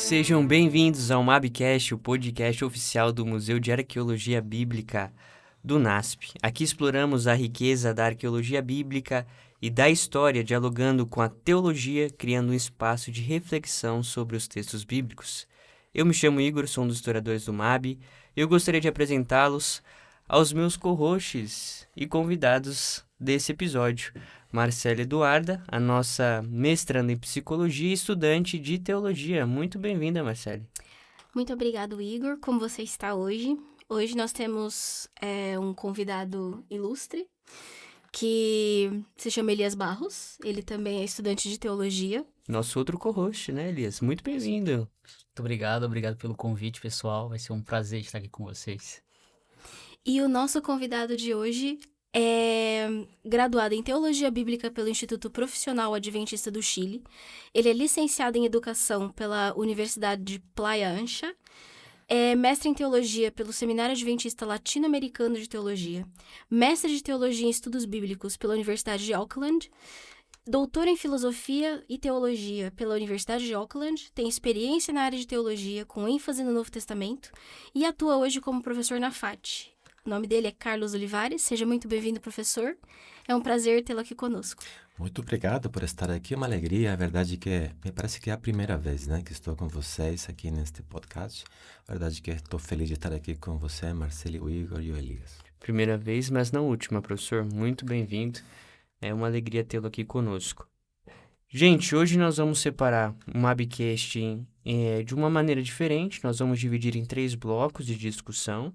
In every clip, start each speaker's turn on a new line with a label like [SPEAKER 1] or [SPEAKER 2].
[SPEAKER 1] Sejam bem-vindos ao MABcast, o podcast oficial do Museu de Arqueologia Bíblica do NASP. Aqui exploramos a riqueza da arqueologia bíblica e da história, dialogando com a teologia, criando um espaço de reflexão sobre os textos bíblicos. Eu me chamo Igor, sou um dos historiadores do MAB, e eu gostaria de apresentá-los aos meus co-hosts e convidados desse episódio. Marcela Eduarda, a nossa mestranda em psicologia e estudante de teologia. Muito bem-vinda, Marcela.
[SPEAKER 2] Muito obrigado, Igor. Como você está hoje? Hoje nós temos um convidado ilustre, que se chama Elias Barros. Ele também é estudante de teologia.
[SPEAKER 1] Nosso outro co-host, né, Elias? Muito bem-vindo.
[SPEAKER 3] Muito obrigado pelo convite, pessoal. Vai ser um prazer estar aqui com vocês.
[SPEAKER 2] E o nosso convidado de hoje é graduado em Teologia Bíblica pelo Instituto Profissional Adventista do Chile. Ele é licenciado em Educação pela Universidade de Playa Ancha. É mestre em Teologia pelo Seminário Adventista Latino-Americano de Teologia. Mestre de Teologia em Estudos Bíblicos pela Universidade de Auckland. Doutor em Filosofia e Teologia pela Universidade de Auckland. Tem experiência na área de teologia com ênfase no Novo Testamento. E atua hoje como professor na FAT. O nome dele é Carlos Olivares. Seja muito bem-vindo, professor. É um prazer tê-lo aqui conosco.
[SPEAKER 4] Muito obrigado por estar aqui. É uma alegria. A verdade é que me parece que é a primeira vez, né, que estou com vocês aqui neste podcast. A verdade é que estou feliz de estar aqui com você, Marcelo, o Igor e o Elias.
[SPEAKER 1] Primeira vez, mas não última, professor. Muito bem-vindo. É uma alegria tê-lo aqui conosco. Gente, hoje nós vamos separar o MABcast de uma maneira diferente. Nós vamos dividir em 3 blocos de discussão,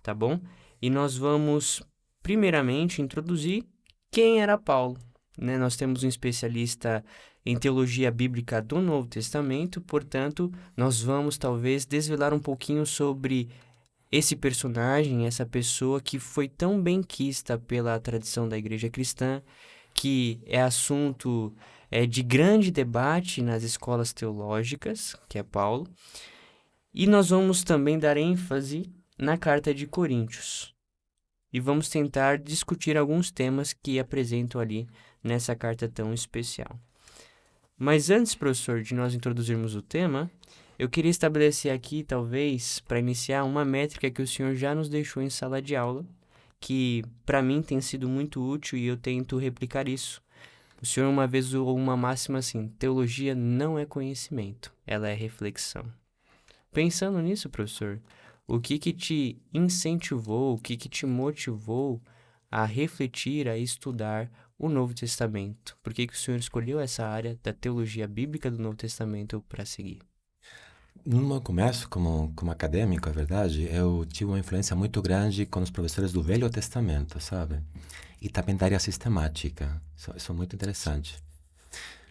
[SPEAKER 1] tá bom? E nós vamos, primeiramente, introduzir quem era Paulo, né? Nós temos um especialista em teologia bíblica do Novo Testamento, portanto, nós vamos talvez desvelar um pouquinho sobre esse personagem, essa pessoa que foi tão bem quista pela tradição da igreja cristã, que é assunto de grande debate nas escolas teológicas, que é Paulo. E nós vamos também dar ênfase na carta de Coríntios. E vamos tentar discutir alguns temas que apresentam ali nessa carta tão especial. Mas antes, professor, de nós introduzirmos o tema, eu queria estabelecer aqui, talvez, para iniciar, uma métrica que o senhor já nos deixou em sala de aula, que para mim tem sido muito útil e eu tento replicar isso. O senhor uma vez usou uma máxima assim: teologia não é conhecimento, ela é reflexão. Pensando nisso, professor, o que te incentivou, o que te motivou a refletir, a estudar o Novo Testamento? Por que o senhor escolheu essa área da teologia bíblica do Novo Testamento para seguir?
[SPEAKER 4] No meu começo, como acadêmico, a verdade, eu tive uma influência muito grande com os professores do Velho Testamento, sabe? E também da área sistemática. Isso é muito interessante.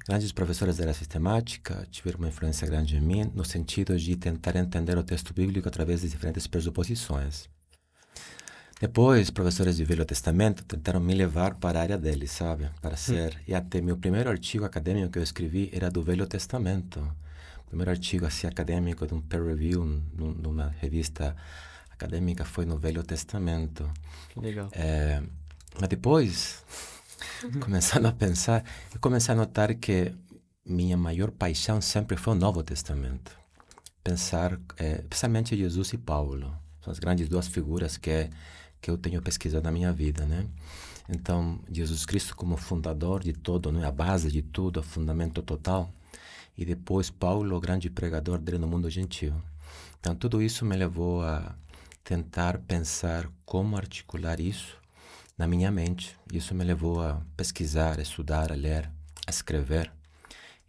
[SPEAKER 4] Grandes professores da área sistemática tiveram uma influência grande em mim, no sentido de tentar entender o texto bíblico através de diferentes pressuposições. Depois, professores do Velho Testamento tentaram me levar para a área deles, sabe? Para ser... E até meu primeiro artigo acadêmico que eu escrevi era do Velho Testamento. O primeiro artigo assim, acadêmico de um peer review numa revista acadêmica foi no Velho Testamento.
[SPEAKER 1] Que legal.
[SPEAKER 4] Mas depois, começando a pensar, eu comecei a notar que minha maior paixão sempre foi o Novo Testamento. Pensar, especialmente Jesus e Paulo. São as grandes 2 figuras que eu tenho pesquisado na minha vida, né? Então, Jesus Cristo como fundador de tudo, né? A base de tudo, o fundamento total. E depois Paulo, o grande pregador dele no mundo gentil. Então, tudo isso me levou a tentar pensar como articular isso na minha mente. Isso me levou a pesquisar, a estudar, a ler, a escrever.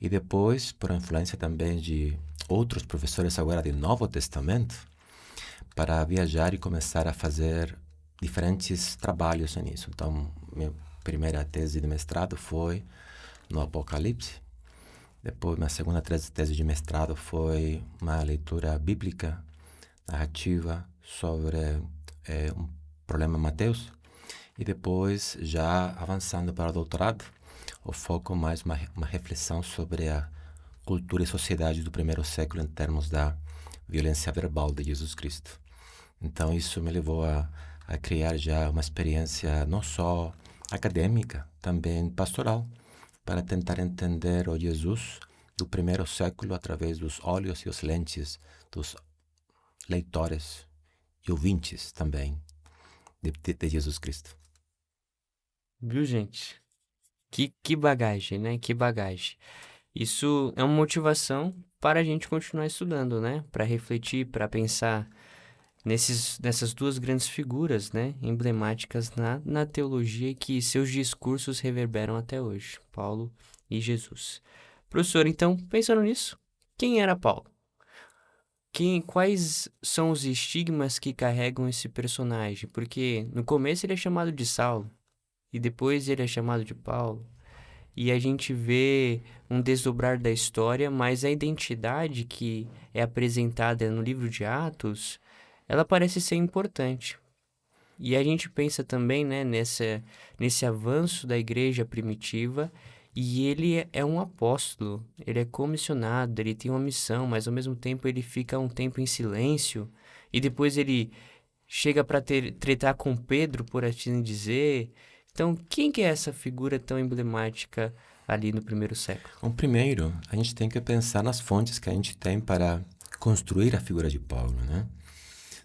[SPEAKER 4] E depois, por influência também de outros professores agora do Novo Testamento, para viajar e começar a fazer diferentes trabalhos nisso. Então, minha primeira tese de mestrado foi no Apocalipse. Depois, minha segunda tese de mestrado foi uma leitura bíblica, narrativa, sobre um problema Mateus. E depois, já avançando para o doutorado, o foco mais uma reflexão sobre a cultura e sociedade do primeiro século em termos da violência verbal de Jesus Cristo. Então, isso me levou a criar já uma experiência não só acadêmica, também pastoral, para tentar entender o Jesus do primeiro século através dos olhos e os lentes dos leitores e ouvintes também de Jesus Cristo.
[SPEAKER 1] Viu, gente? Que bagagem, né? Que bagagem. Isso é uma motivação para a gente continuar estudando, né? Para refletir, para pensar nessas duas grandes figuras, né? Emblemáticas na teologia e que seus discursos reverberam até hoje, Paulo e Jesus. Professor, então, pensando nisso, quem era Paulo? Quais são os estigmas que carregam esse personagem? Porque no começo ele é chamado de Saulo, e depois ele é chamado de Paulo. E a gente vê um desdobrar da história, mas a identidade que é apresentada no livro de Atos, ela parece ser importante. E a gente pensa também, né, nesse avanço da igreja primitiva, e ele é um apóstolo, ele é comissionado, ele tem uma missão, mas ao mesmo tempo ele fica um tempo em silêncio, e depois ele chega para tretar com Pedro, por assim dizer. Então, quem que é essa figura tão emblemática ali no primeiro século?
[SPEAKER 4] Bom, primeiro, a gente tem que pensar nas fontes que a gente tem para construir a figura de Paulo, né?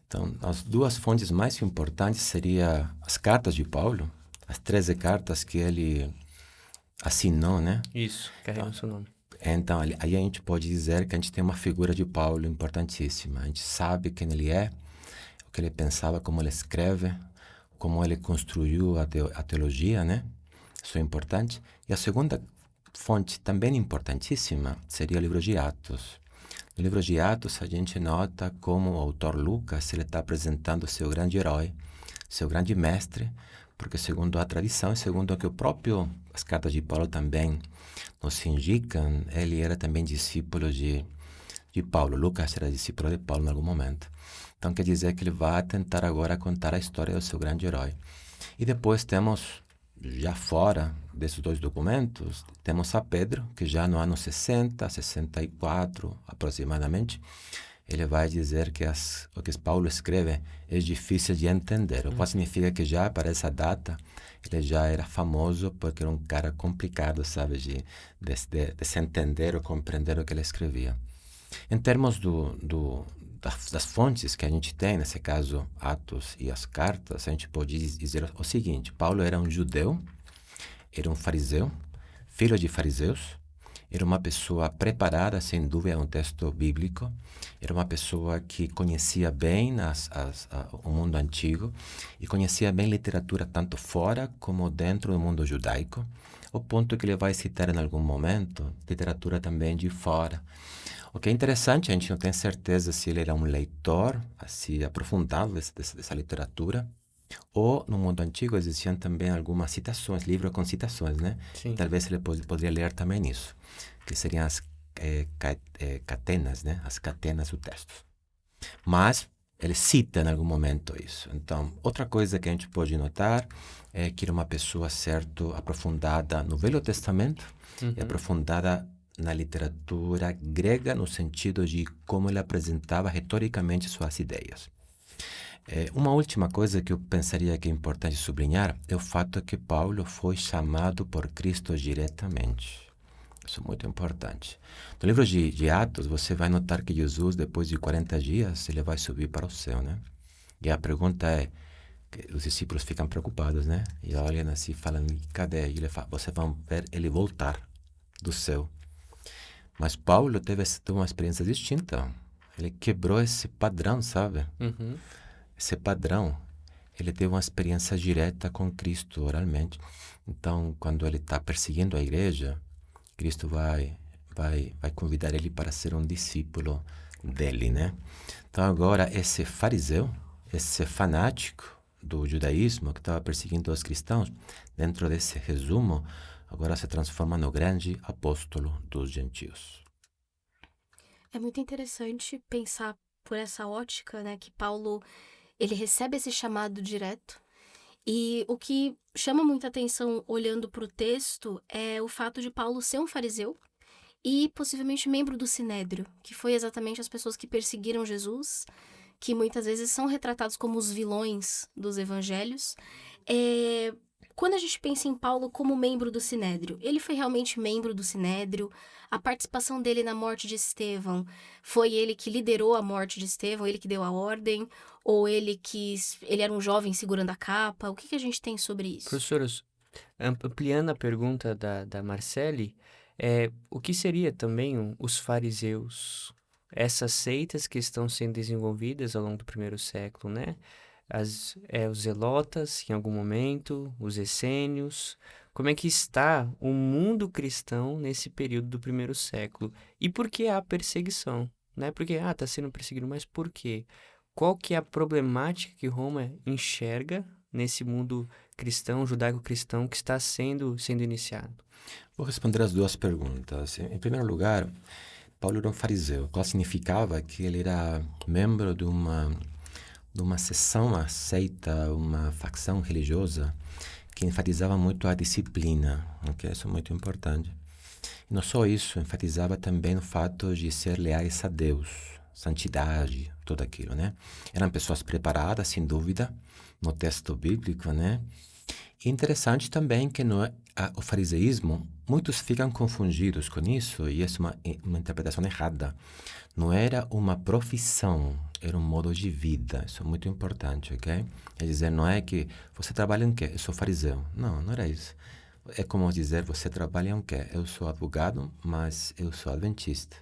[SPEAKER 4] Então, as duas fontes mais importantes seriam as cartas de Paulo, as 13 cartas que ele assinou, né?
[SPEAKER 1] Isso, carrega o seu nome.
[SPEAKER 4] Então, aí a gente pode dizer que a gente tem uma figura de Paulo importantíssima. A gente sabe quem ele é, o que ele pensava, como ele escreve, como ele construiu a teologia, né? Isso é importante. E a segunda fonte, também importantíssima, seria o livro de Atos. No livro de Atos, a gente nota como o autor Lucas ele está apresentando seu grande herói, seu grande mestre, porque segundo a tradição e segundo o que as cartas de Paulo também nos indicam, ele era também discípulo de Paulo. Lucas era discípulo de Paulo em algum momento. Então quer dizer que ele vai tentar agora contar a história do seu grande herói. E depois temos, já fora desses dois documentos, temos a Pedro, que já no ano 60, 64 aproximadamente, ele vai dizer que o que Paulo escreve é difícil de entender. O qual significa que já para essa data ele já era famoso porque era um cara complicado, sabe, de se entender ou compreender o que ele escrevia. Em termos das fontes que a gente tem, nesse caso Atos e as cartas, a gente pode dizer o seguinte: Paulo era um judeu, era um fariseu, filho de fariseus, era uma pessoa preparada, sem dúvida, no texto bíblico, era uma pessoa que conhecia bem o mundo antigo e conhecia bem literatura tanto fora como dentro do mundo judaico, ao ponto que ele vai citar em algum momento literatura também de fora. O que é interessante, a gente não tem certeza se ele era um leitor assim aprofundado dessa literatura, ou no mundo antigo existiam também algumas citações, livros com citações, né?
[SPEAKER 1] Sim.
[SPEAKER 4] Talvez ele poderia ler também isso, que seriam as catenas, né? As catenas do texto. Mas ele cita em algum momento isso. Então, outra coisa que a gente pode notar é que era uma pessoa, certo, aprofundada no Velho Testamento e aprofundada na literatura grega no sentido de como ele apresentava retoricamente suas ideias. Uma última coisa que eu pensaria que é importante sublinhar é o fato que Paulo foi chamado por Cristo diretamente. Isso é muito importante. No livro de Atos, você vai notar que Jesus, depois de 40 dias, ele vai subir para o céu, né? E a pergunta é, que os discípulos ficam preocupados, né? E olham assim, falam, cadê? E ele fala, vocês vão ver ele voltar do céu. Mas Paulo teve uma experiência distinta. Ele quebrou esse padrão, sabe? Esse padrão. Ele teve uma experiência direta com Cristo, oralmente. Então, quando ele está perseguindo a igreja, Cristo vai convidar ele para ser um discípulo dele, né? Então, agora, esse fariseu, esse fanático do judaísmo que estava perseguindo os cristãos, dentro desse resumo, agora se transforma no grande apóstolo dos gentios.
[SPEAKER 2] É muito interessante pensar por essa ótica, né, que Paulo, ele recebe esse chamado direto. E o que chama muita atenção olhando para o texto é o fato de Paulo ser um fariseu e possivelmente membro do Sinédrio, que foi exatamente as pessoas que perseguiram Jesus, que muitas vezes são retratados como os vilões dos evangelhos. Quando a gente pensa em Paulo como membro do Sinédrio, ele foi realmente membro do Sinédrio? A participação dele na morte de Estevão, foi ele que liderou a morte de Estevão, ele que deu a ordem? Ou ele era um jovem segurando a capa? O que a gente tem sobre isso?
[SPEAKER 1] Professoras, ampliando a pergunta da Marcele, o que seria também os fariseus? Essas seitas que estão sendo desenvolvidas ao longo do primeiro século, né? Os zelotas, em algum momento, os essênios. Como é que está o mundo cristão nesse período do primeiro século? E por que há perseguição? Né? Porque, está sendo perseguido, mas por quê? Qual que é a problemática que Roma enxerga nesse mundo cristão, judaico-cristão, que está sendo iniciado?
[SPEAKER 4] Vou responder as duas perguntas. Em primeiro lugar, Paulo era um fariseu, qual significava que ele era membro de uma seção, uma seita, uma facção religiosa que enfatizava muito a disciplina, ok? Isso é muito importante. E não só isso, enfatizava também o fato de ser leais a Deus, santidade, tudo aquilo, né? Eram pessoas preparadas, sem dúvida, no texto bíblico, né? E interessante também que o fariseísmo, muitos ficam confundidos com isso, e essa é uma interpretação errada. Não era uma profissão, era um modo de vida. Isso é muito importante, ok? Quer dizer, não é que você trabalha em quê? Eu sou fariseu. Não, não era isso. É como dizer, você trabalha em quê? Eu sou advogado, mas eu sou adventista.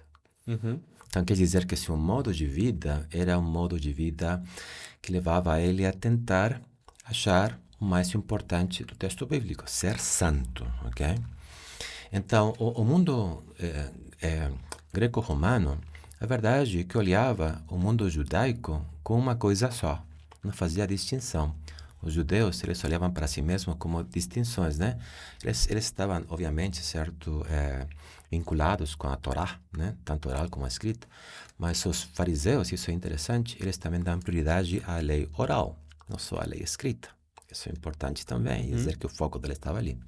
[SPEAKER 4] Então, quer dizer que esse modo de vida era um modo de vida que levava ele a tentar achar o mais importante do texto bíblico, ser santo, ok? Então, o mundo greco-romano, a verdade é que olhava o mundo judaico com uma coisa só, não fazia distinção. Os judeus, eles olhavam para si mesmos como distinções, né? Eles estavam, obviamente, certo, vinculados com a Torá, né? Tanto oral como escrita, mas os fariseus, isso é interessante, eles também dão prioridade à lei oral, não só à lei escrita. Isso é importante também, dizer que o foco dele estava ali.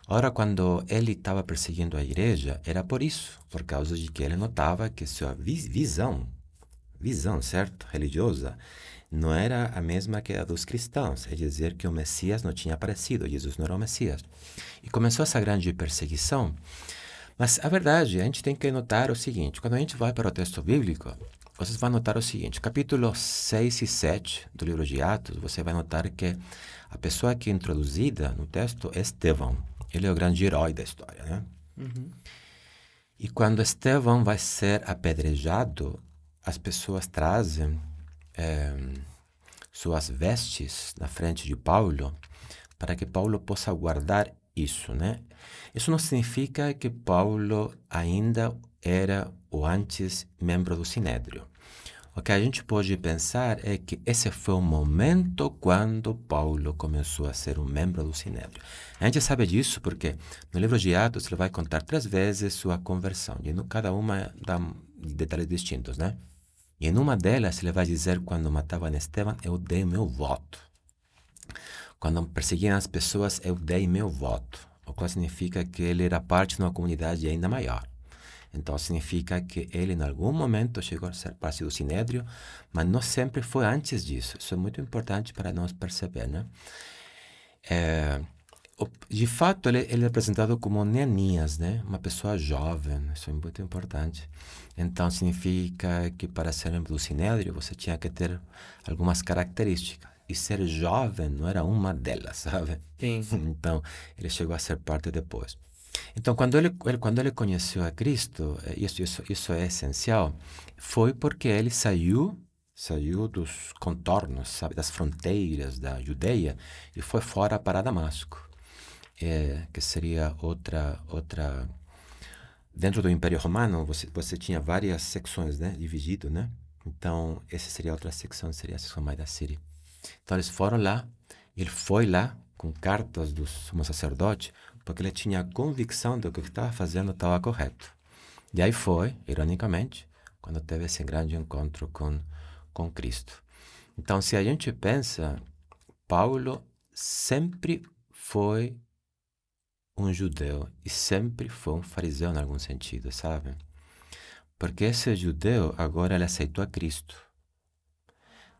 [SPEAKER 4] Ora, quando ele estava perseguindo a igreja, era por isso, por causa de que ele notava que sua visão, certo, religiosa, não era a mesma que a dos cristãos, é dizer, que o Messias não tinha aparecido, Jesus não era o Messias. E começou essa grande perseguição. Mas a verdade, a gente tem que notar o seguinte, quando a gente vai para o texto bíblico, vocês vão notar o seguinte, capítulo 6 e 7 do livro de Atos, você vai notar que a pessoa que é introduzida no texto é Estevão. Ele é o grande herói da história, né? E quando Estevão vai ser apedrejado, as pessoas trazem suas vestes na frente de Paulo para que Paulo possa guardar isso, né? Isso não significa que Paulo ainda era ou antes membro do Sinédrio. O que a gente pode pensar é que esse foi o momento quando Paulo começou a ser um membro do Sinédrio. A gente sabe disso porque no livro de Atos ele vai contar 3 vezes sua conversão, e cada uma dá detalhes distintos, né? E em uma delas ele vai dizer, quando matavam Estevão, eu dei meu voto. Quando perseguiam as pessoas, eu dei meu voto. O qual significa que ele era parte de uma comunidade ainda maior. Então significa que ele em algum momento chegou a ser parte do Sinédrio, mas não sempre foi antes disso. Isso é muito importante para nós perceber, né? De fato, ele é apresentado como Neemias, né? Uma pessoa jovem, isso é muito importante. Então significa que para ser membro do Sinédrio você tinha que ter algumas características. E ser jovem não era uma delas, sabe?
[SPEAKER 1] Sim.
[SPEAKER 4] Então ele chegou a ser parte depois. Então, quando ele conheceu a Cristo, isso é essencial, foi porque ele saiu dos contornos, sabe, das fronteiras da Judeia e foi fora para Damasco, que seria outra. Dentro do Império Romano, você tinha várias secções, né, dividido, né? Então, essa seria outra secção, seria a secção mais da Síria. Então, eles foram lá, ele foi lá com cartas do sumo sacerdote, porque ele tinha a convicção de que o que estava fazendo estava correto. E aí foi, ironicamente, quando teve esse grande encontro com Cristo. Então, se a gente pensa, Paulo sempre foi um judeu e sempre foi um fariseu em algum sentido, sabe? Porque esse judeu agora ele aceitou a Cristo.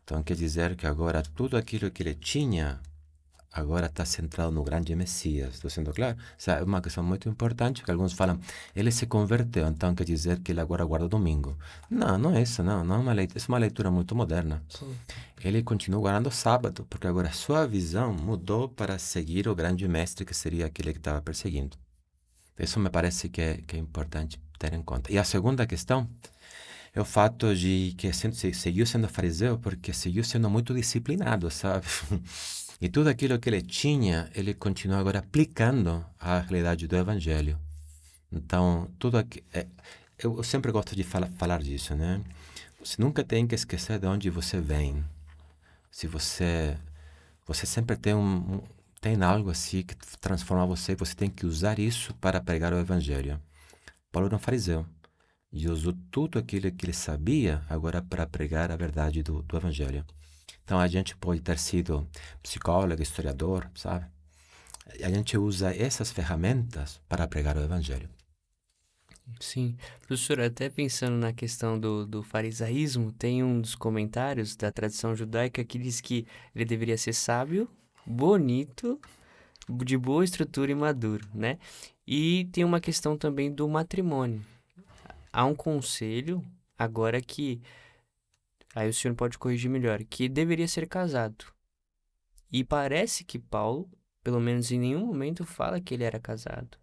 [SPEAKER 4] Então quer dizer que agora tudo aquilo que ele tinha agora está centrado no grande Messias. Estou sendo claro? Essa é uma questão muito importante, que alguns falam, ele se converteu, então quer dizer que ele agora guarda o domingo. Não, não é isso, não é uma leitura, é uma leitura muito moderna.
[SPEAKER 1] Sim.
[SPEAKER 4] Ele continua guardando o sábado, porque agora a sua visão mudou para seguir o grande mestre, que seria aquele que estava perseguindo. Isso me parece que é importante ter em conta. E a segunda questão é o fato de que seguiu sendo fariseu porque seguiu sendo muito disciplinado, sabe? E tudo aquilo que ele tinha, ele continua agora aplicando à realidade do Evangelho. Então, tudo aqui, eu sempre gosto de falar disso, né? Você nunca tem que esquecer de onde você vem. Se você sempre tem algo assim que transforma você, você tem que usar isso para pregar o Evangelho. Paulo era um fariseu e usou tudo aquilo que ele sabia agora para pregar a verdade do Evangelho. Então a gente pode ter sido psicólogo, historiador, sabe? A gente usa essas ferramentas para pregar o Evangelho.
[SPEAKER 1] Sim. Professor, até pensando na questão do farisaísmo, tem um dos comentários da tradição judaica que diz que ele deveria ser sábio, bonito, de boa estrutura e maduro, né? E tem uma questão também do matrimônio. Há um conselho, agora que, aí o senhor pode corrigir melhor, que deveria ser casado. E parece que Paulo, pelo menos em nenhum momento, fala que ele era casado.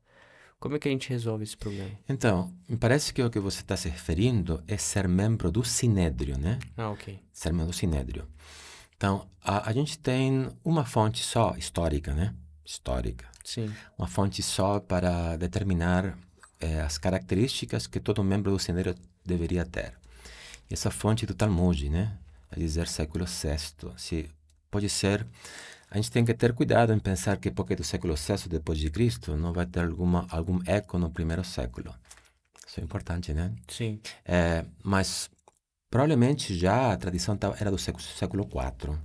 [SPEAKER 1] Como é que a gente resolve esse problema?
[SPEAKER 4] Então, me parece que o que você está se referindo é ser membro do Sinédrio, né?
[SPEAKER 1] Ah, ok.
[SPEAKER 4] Ser membro do Sinédrio. Então, a gente tem uma fonte só histórica, né? Histórica.
[SPEAKER 1] Sim.
[SPEAKER 4] Uma fonte só para determinar as características que todo membro do Sinédrio deveria ter. Essa fonte do Talmud, né? A dizer século VI. Se pode ser... A gente tem que ter cuidado em pensar que porque do século VI depois de Cristo não vai ter algum eco no primeiro século. Isso é importante, né?
[SPEAKER 1] Sim.
[SPEAKER 4] Mas provavelmente já a tradição era do século IV.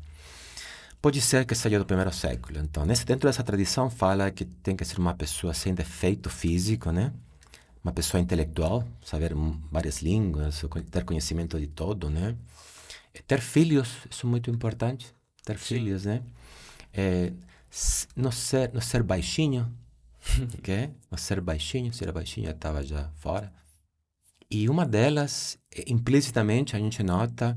[SPEAKER 4] Pode ser que seja do primeiro século. Então, dentro dessa tradição fala que tem que ser uma pessoa sem defeito físico, né? Uma pessoa intelectual, saber várias línguas, ter conhecimento de todo, né? Ter filhos, isso é muito importante. Ter filhos, né? Não ser baixinho, ok? Não ser baixinho, se era baixinho já estava já fora. E uma delas, implicitamente, a gente nota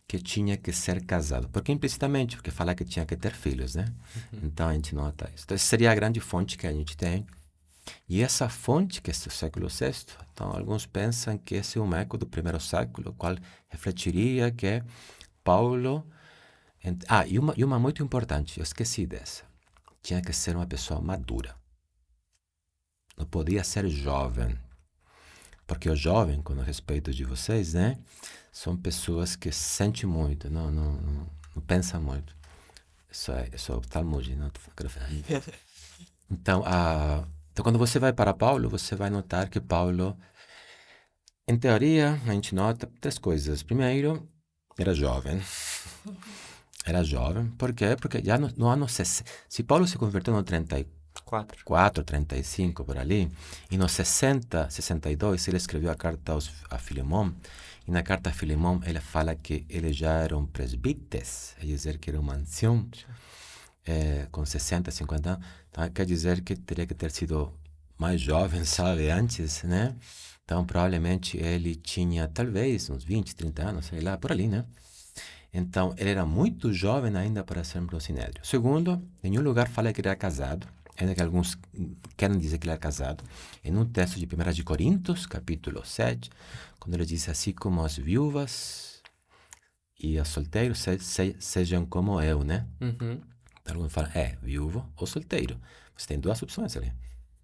[SPEAKER 4] que tinha que ser casado. Por que implicitamente? Porque fala que tinha que ter filhos, né? Então a gente nota isso. Então essa seria a grande fonte que a gente tem. E essa fonte, que é do século VI, então alguns pensam que esse é um eco do primeiro século, qual refletiria que Paulo... e uma muito importante, eu esqueci dessa. Tinha que ser uma pessoa madura. Não podia ser jovem. Porque o jovem, com o respeito de vocês, né? São pessoas que sentem muito, não pensam muito. Isso é o Talmud, não? Então, quando você vai para Paulo, você vai notar que Paulo, em teoria, a gente nota 3 coisas. Primeiro, era jovem. Era jovem. Por quê? Porque já no ano 60... Se Paulo se converteu no 34, 35, por ali, e no 60, 62, ele escreveu a carta a Filemão, e na carta a Filemão ele fala que ele já era um presbítes, quer dizer que era um ancião, com 60, 50 anos, então, quer dizer que teria que ter sido mais jovem, sabe, antes, né? Então, provavelmente ele tinha, talvez, uns 20, 30 anos, sei lá, por ali, né? Então, ele era muito jovem ainda para ser membro do Sinédrio. Segundo, em nenhum lugar fala que ele era casado, ainda que alguns querem dizer que ele era casado. Em um texto de 1 de Coríntios, capítulo 7, quando ele diz assim, como as viúvas e os solteiros sejam como eu, né?
[SPEAKER 1] Uhum.
[SPEAKER 4] Então, alguns falam, viúvo ou solteiro. Você tem 2 opções ali.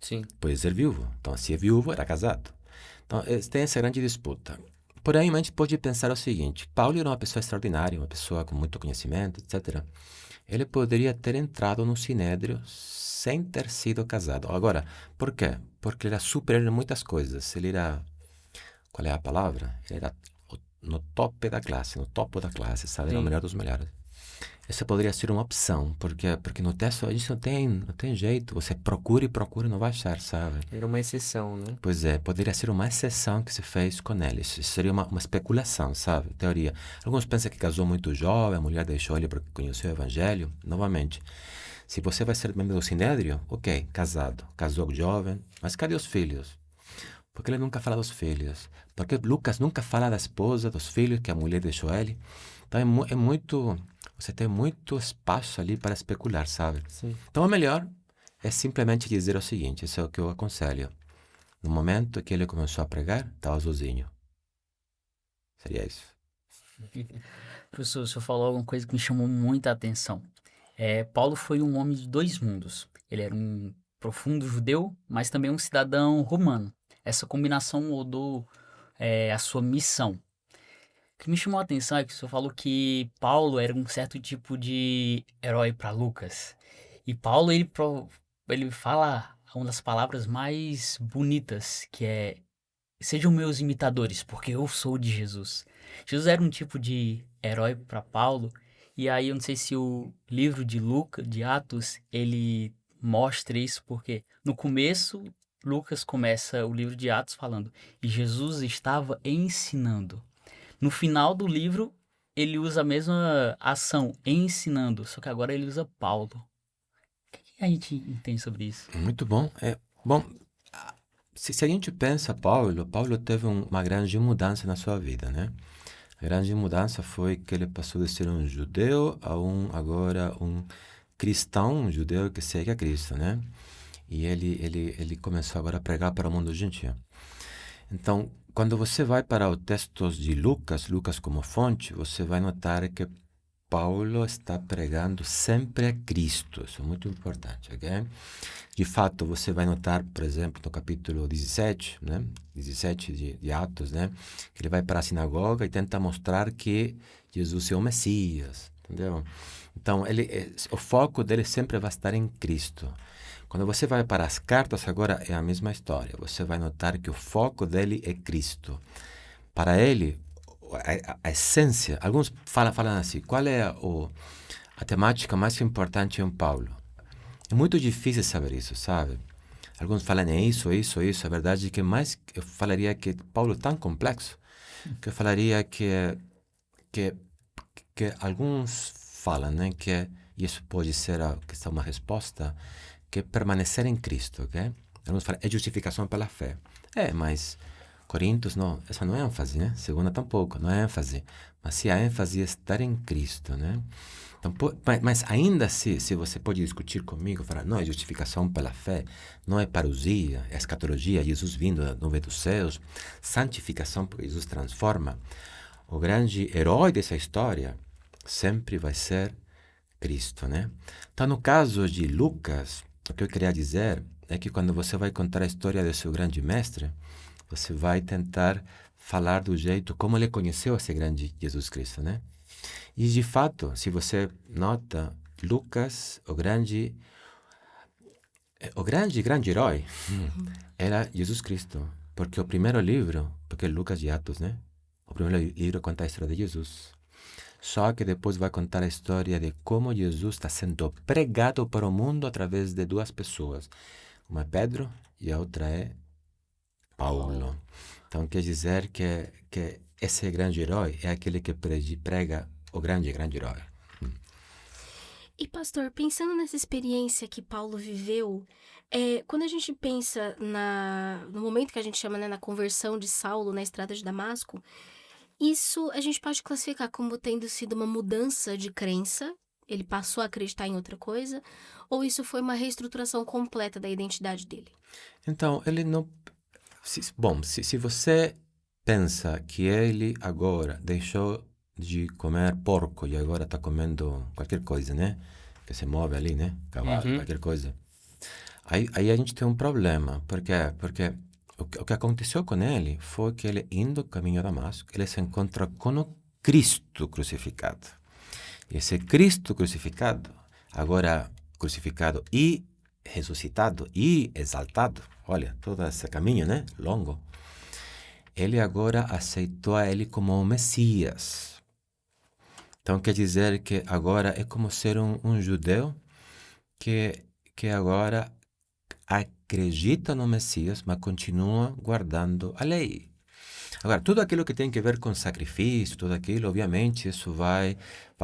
[SPEAKER 1] Sim.
[SPEAKER 4] Pode ser viúvo. Então, se é viúvo, era casado. Então, tem essa grande disputa. Porém, a gente pode pensar o seguinte, Paulo era uma pessoa extraordinária, uma pessoa com muito conhecimento, etc. Ele poderia ter entrado no Sinédrio sem ter sido casado. Agora, por quê? Porque ele era superior em muitas coisas. Ele era, qual é a palavra? Ele era no topo da classe, sabe? Era o melhor dos melhores. Essa poderia ser uma opção, porque no texto a gente não tem jeito. Você procura e procura e não vai achar, sabe?
[SPEAKER 1] Era uma exceção, né?
[SPEAKER 4] Pois é, poderia ser uma exceção que se fez com ele. Isso seria uma especulação, sabe? Teoria. Alguns pensam que casou muito jovem, a mulher deixou ele porque conheceu o Evangelho. Novamente, Se você vai ser membro do Sinédrio, ok, casado, casou jovem, mas cadê os filhos? Porque ele nunca fala dos filhos. Porque Lucas nunca fala da esposa, dos filhos que a mulher deixou ele. Então é muito. Você tem muito espaço ali para especular, sabe?
[SPEAKER 1] Sim.
[SPEAKER 4] Então o melhor é simplesmente dizer o seguinte: isso é o que eu aconselho. No momento que ele começou a pregar, estava sozinho. Seria isso.
[SPEAKER 3] Professor, o senhor falou alguma coisa que me chamou muita atenção. Paulo foi um homem de dois mundos. Ele era um profundo judeu, mas também um cidadão romano. Essa combinação moldou a sua missão. O que me chamou a atenção é que o senhor falou que Paulo era um certo tipo de herói para Lucas. E Paulo, ele fala uma das palavras mais bonitas, que é: sejam meus imitadores, porque eu sou de Jesus. Jesus era um tipo de herói para Paulo, e aí eu não sei se o livro de Lucas, de Atos, ele mostra isso, porque no começo Lucas começa o livro de Atos falando: e Jesus estava ensinando. No final do livro, ele usa a mesma ação, ensinando, só que agora ele usa Paulo. O que a gente entende sobre isso?
[SPEAKER 4] Muito bom. Bom, se a gente pensa Paulo teve uma grande mudança na sua vida, né? A grande mudança foi que ele passou de ser um judeu a agora um cristão, um judeu que segue a Cristo, né? E ele começou agora a pregar para o mundo gentil. Então, quando você vai para os textos de Lucas como fonte, você vai notar que Paulo está pregando sempre a Cristo. Isso é muito importante, ok? De fato, você vai notar, por exemplo, no capítulo 17, né? 17 de Atos, né? Que ele vai para a sinagoga e tenta mostrar que Jesus é o Messias, entendeu? Então, o foco dele sempre vai estar em Cristo. Quando você vai para as cartas, agora é a mesma história. Você vai notar que o foco dele é Cristo. Para ele, a essência, alguns falam assim, qual é a temática mais importante em Paulo? É muito difícil saber isso, sabe? Alguns falam isso. A verdade é que mais eu falaria que Paulo é tão complexo que eu falaria que alguns falam, né, que isso pode ser uma resposta, que é permanecer em Cristo, ok? Alguns falam, é justificação pela fé. Mas Coríntios, não, essa não é ênfase, né? Segunda tampouco, não é ênfase. Mas se a ênfase é estar em Cristo, né? Então, mas ainda assim, se você pode discutir comigo, falar, não, é justificação pela fé, não é parousia, é escatologia, Jesus vindo da nuvem dos céus, santificação porque Jesus transforma. O grande herói dessa história sempre vai ser Cristo, né? Então, no caso de Lucas, o que eu queria dizer é que quando você vai contar a história do seu grande mestre, você vai tentar falar do jeito como ele conheceu esse grande Jesus Cristo, né? E de fato, se você nota, Lucas, o grande herói, era Jesus Cristo, porque o primeiro livro, porque é Lucas de Atos, né? O primeiro livro conta a história de Jesus. Só que depois vai contar a história de como Jesus está sendo pregado para o mundo através de duas pessoas. Uma é Pedro e a outra é Paulo. Então quer dizer que esse grande herói é aquele que prega o grande herói.
[SPEAKER 2] E pastor, pensando nessa experiência que Paulo viveu, quando a gente pensa no momento que a gente chama, né, na conversão de Saulo na estrada de Damasco, isso a gente pode classificar como tendo sido uma mudança de crença, ele passou a acreditar em outra coisa, ou isso foi uma reestruturação completa da identidade dele?
[SPEAKER 4] Então, ele não... se você pensa que ele agora deixou de comer porco e agora está comendo qualquer coisa, né? Que se move ali, né? Cavalo, qualquer coisa. Aí a gente tem um problema. Por quê? Porque o que aconteceu com ele foi que ele, indo caminho a Damasco, ele se encontra com o Cristo crucificado. E esse Cristo crucificado, agora crucificado e ressuscitado e exaltado, olha, todo esse caminho, né? Longo. Ele agora aceitou a ele como o Messias. Então quer dizer que agora é como ser um judeu que agora acredita no Messias, mas continua guardando a lei. Agora, tudo aquilo que tem a ver com sacrifício, tudo aquilo, obviamente, isso vai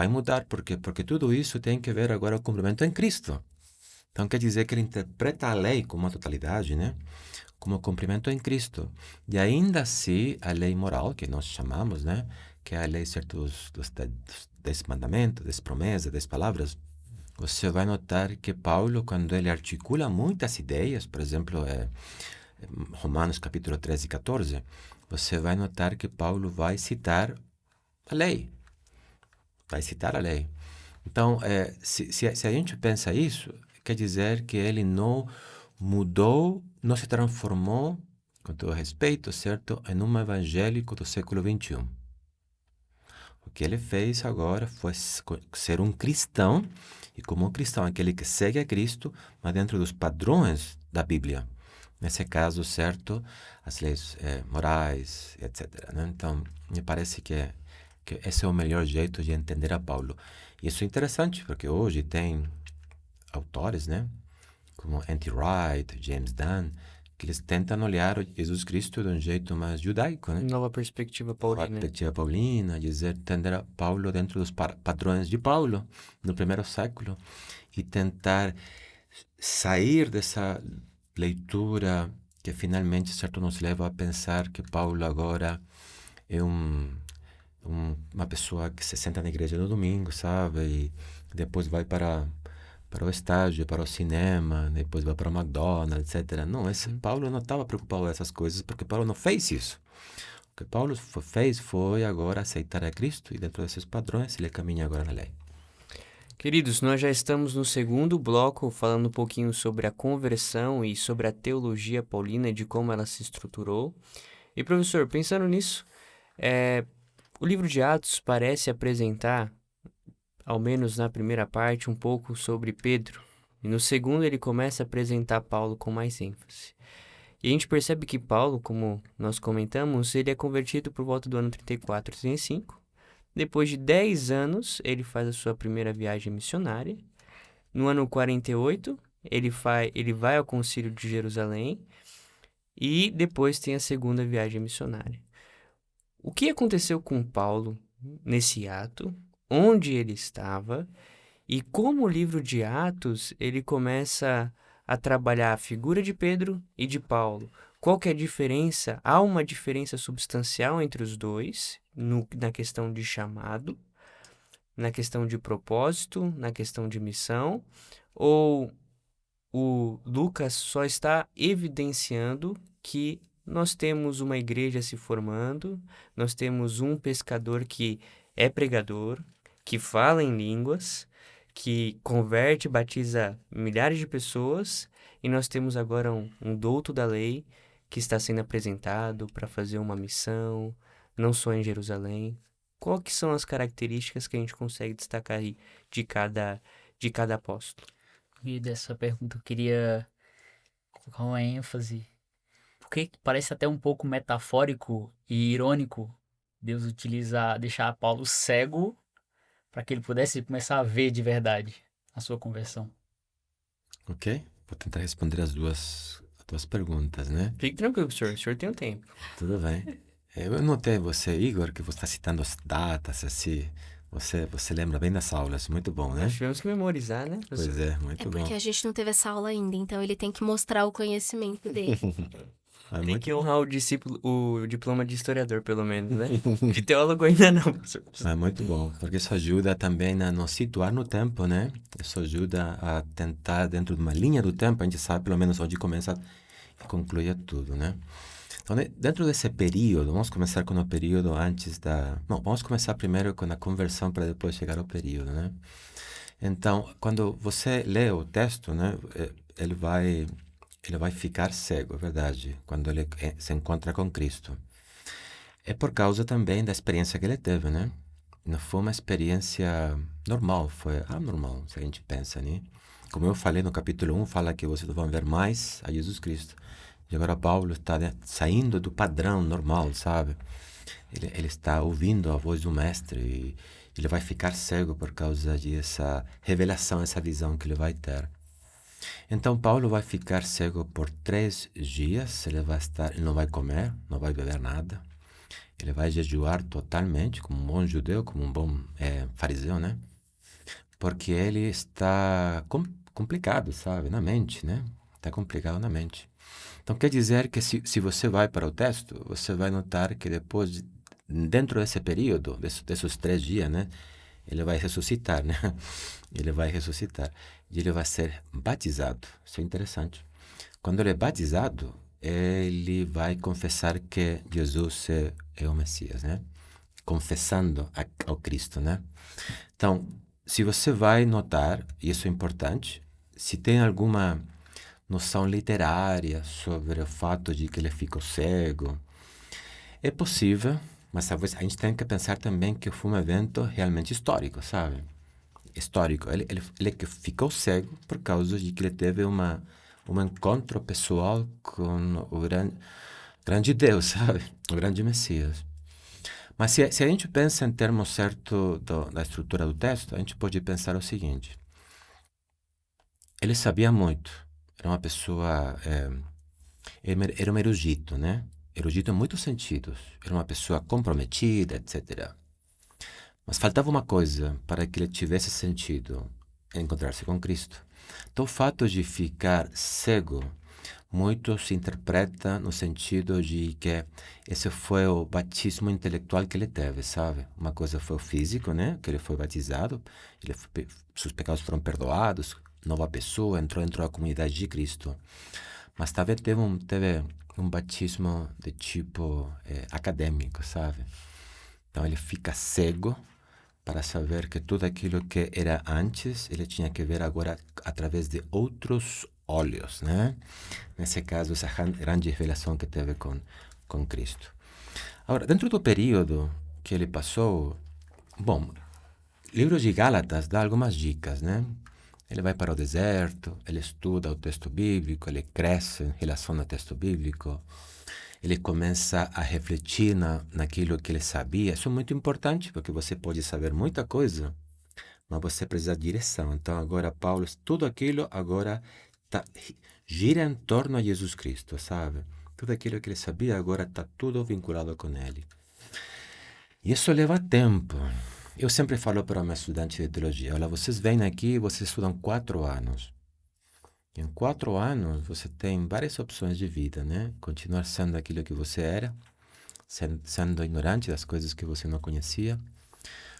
[SPEAKER 4] mudar, porque tudo isso tem a ver agora com o cumprimento em Cristo. Então, quer dizer que ele interpreta a lei como uma totalidade, né? Como cumprimento em Cristo. E ainda assim, a lei moral, que nós chamamos, né? Que é a lei, certo, dos 10 mandamentos, 10 promessas, 10 palavras, você vai notar que Paulo, quando ele articula muitas ideias, por exemplo, Romanos capítulo 13 e 14, você vai notar que Paulo vai citar a lei. Vai citar a lei. Então, se a gente pensa isso, quer dizer que ele não mudou, não se transformou, com todo respeito, certo, em um evangélico do século XXI. O que ele fez agora foi ser um cristão, e como um cristão, aquele que segue a Cristo, mas dentro dos padrões da Bíblia. Nesse caso, certo, as leis morais, etc. Né? Então, me parece que esse é o melhor jeito de entender a Paulo. E isso é interessante, porque hoje tem autores, né, como N.T. Wright, James Dunn, que eles tentam olhar Jesus Cristo de um jeito mais judaico, né?
[SPEAKER 1] Nova perspectiva paulina.
[SPEAKER 4] Nova perspectiva paulina, dizer, entender a Paulo dentro dos padrões de Paulo, no primeiro século, e tentar sair dessa leitura que finalmente, certo, nos leva a pensar que Paulo agora é uma pessoa que se senta na igreja no domingo, sabe? E depois vai para o estágio, para o cinema, depois vai para o McDonald's, etc. Não, Paulo não estava preocupado com essas coisas, porque Paulo não fez isso. O que Paulo fez foi agora aceitar a Cristo, e dentro desses padrões ele caminha agora na lei.
[SPEAKER 1] Queridos, nós já estamos no segundo bloco, falando um pouquinho sobre a conversão e sobre a teologia paulina e de como ela se estruturou. E, professor, pensando nisso, o livro de Atos parece apresentar, ao menos na primeira parte, um pouco sobre Pedro. E no segundo ele começa a apresentar Paulo com mais ênfase. E a gente percebe que Paulo, como nós comentamos, ele é convertido por volta do ano 34, 35. Depois de 10 anos, ele faz a sua primeira viagem missionária. No ano 48, ele vai ao Concílio de Jerusalém. E depois tem a segunda viagem missionária. O que aconteceu com Paulo nesse ato? Onde ele estava? E como o livro de Atos ele começa a trabalhar a figura de Pedro e de Paulo? Qual que é a diferença? Há uma diferença substancial entre os dois na questão de chamado, na questão de propósito, na questão de missão? Ou o Lucas só está evidenciando que nós temos uma igreja se formando, nós temos um pescador que é pregador, que fala em línguas, que converte, batiza milhares de pessoas, e nós temos agora um douto da lei que está sendo apresentado para fazer uma missão, não só em Jerusalém. Quais que são as características que a gente consegue destacar aí de cada apóstolo?
[SPEAKER 3] E dessa pergunta eu queria colocar uma ênfase, porque parece até um pouco metafórico e irônico Deus deixar Paulo cego para que ele pudesse começar a ver de verdade a sua conversão.
[SPEAKER 4] Ok? Vou tentar responder as duas perguntas, né?
[SPEAKER 1] Fique tranquilo, professor. O senhor tem um tempo.
[SPEAKER 4] Tudo bem. Eu notei você, Igor, que você está citando as datas, assim. Você lembra bem das aulas. Muito bom, né?
[SPEAKER 1] Nós tivemos que memorizar, né, professor?
[SPEAKER 4] Pois é, muito bom.
[SPEAKER 2] É porque a gente não teve essa aula ainda, então ele tem que mostrar o conhecimento dele.
[SPEAKER 1] Tem que honrar o diploma de historiador, pelo menos, né? De teólogo ainda não, professor.
[SPEAKER 4] É muito bom, porque isso ajuda também a nos situar no tempo, né? Isso ajuda a tentar, dentro de uma linha do tempo, a gente sabe pelo menos onde começa e conclui tudo, né? Então, dentro desse período, vamos começar com o período antes da... Não, vamos começar primeiro com a conversão para depois chegar ao período, né? Então, quando você lê o texto, né? Ele vai ficar cego, é verdade, quando ele se encontra com Cristo. É por causa também da experiência que ele teve, né? Não foi uma experiência normal, foi anormal, se a gente pensa, né? Como eu falei no capítulo 1, fala que vocês vão ver mais a Jesus Cristo. E agora Paulo está, né, saindo do padrão normal, sabe? Ele está ouvindo a voz do Mestre e ele vai ficar cego por causa dessa revelação, essa visão que ele vai ter. Então Paulo vai ficar cego por 3 dias, ele não vai comer, não vai beber nada. Ele vai jejuar totalmente, como um bom judeu, como um bom fariseu, né? Porque ele está complicado, sabe? Na mente, né? Está complicado na mente. Então, quer dizer que se você vai para o texto, você vai notar que depois, dentro desse período, desses 3 dias, né? Ele vai ressuscitar, né? Ele vai ressuscitar. E ele vai ser batizado. Isso é interessante. Quando ele é batizado, ele vai confessar que Jesus é o Messias, né? Confessando ao Cristo, né? Então, se você vai notar, e isso é importante, se tem alguma noção literária sobre o fato de que ele ficou cego, é possível, mas talvez a gente tem que pensar também que foi um evento realmente histórico, sabe? Histórico. Ele que ficou cego por causa de que ele teve um encontro pessoal com o grande Deus, sabe? O grande Messias. Mas se a gente pensa em termos certos da estrutura do texto, a gente pode pensar o seguinte. Ele sabia muito. Era uma pessoa... era um erudito, né? Erudito em muitos sentidos. Era uma pessoa comprometida, etc. Mas faltava uma coisa para que ele tivesse sentido encontrar-se com Cristo. Então, o fato de ficar cego, muito se interpreta no sentido de que esse foi o batismo intelectual que ele teve, sabe? Uma coisa foi o físico, né? Que ele foi batizado, seus pecados foram perdoados, nova pessoa, entrou dentro da comunidade de Cristo. Mas talvez teve um batismo de tipo acadêmico, sabe? Então ele fica cego para saber que tudo aquilo que era antes, ele tinha que ver agora através de outros olhos, né? Nesse caso, essa grande revelação que teve com Cristo. Agora, dentro do período que ele passou, bom, o livro de Gálatas dá algumas dicas, né? Ele vai para o deserto, ele estuda o texto bíblico, ele cresce em relação ao texto bíblico, ele começa a refletir naquilo que ele sabia. Isso é muito importante, porque você pode saber muita coisa, mas você precisa de direção. Então, agora, Paulo, tudo aquilo agora gira em torno a Jesus Cristo, sabe? Tudo aquilo que ele sabia agora está tudo vinculado com ele. E isso leva tempo. Eu sempre falo para meus estudantes de teologia, olha, vocês vêm aqui e vocês estudam 4 anos. Em 4 anos, você tem várias opções de vida, né? Continuar sendo aquilo que você era, sendo ignorante das coisas que você não conhecia.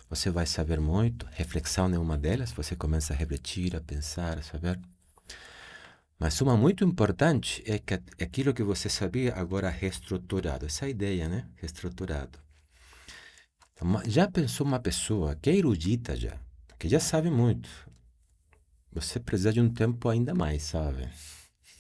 [SPEAKER 4] Você vai saber muito, reflexão é uma delas, você começa a refletir, a pensar, a saber. Mas uma muito importante é que aquilo que você sabia agora é reestruturado. Essa é a ideia, né? Reestruturado. Então, já pensou uma pessoa que é erudita já, que já sabe muito, você precisa de um tempo ainda mais, sabe?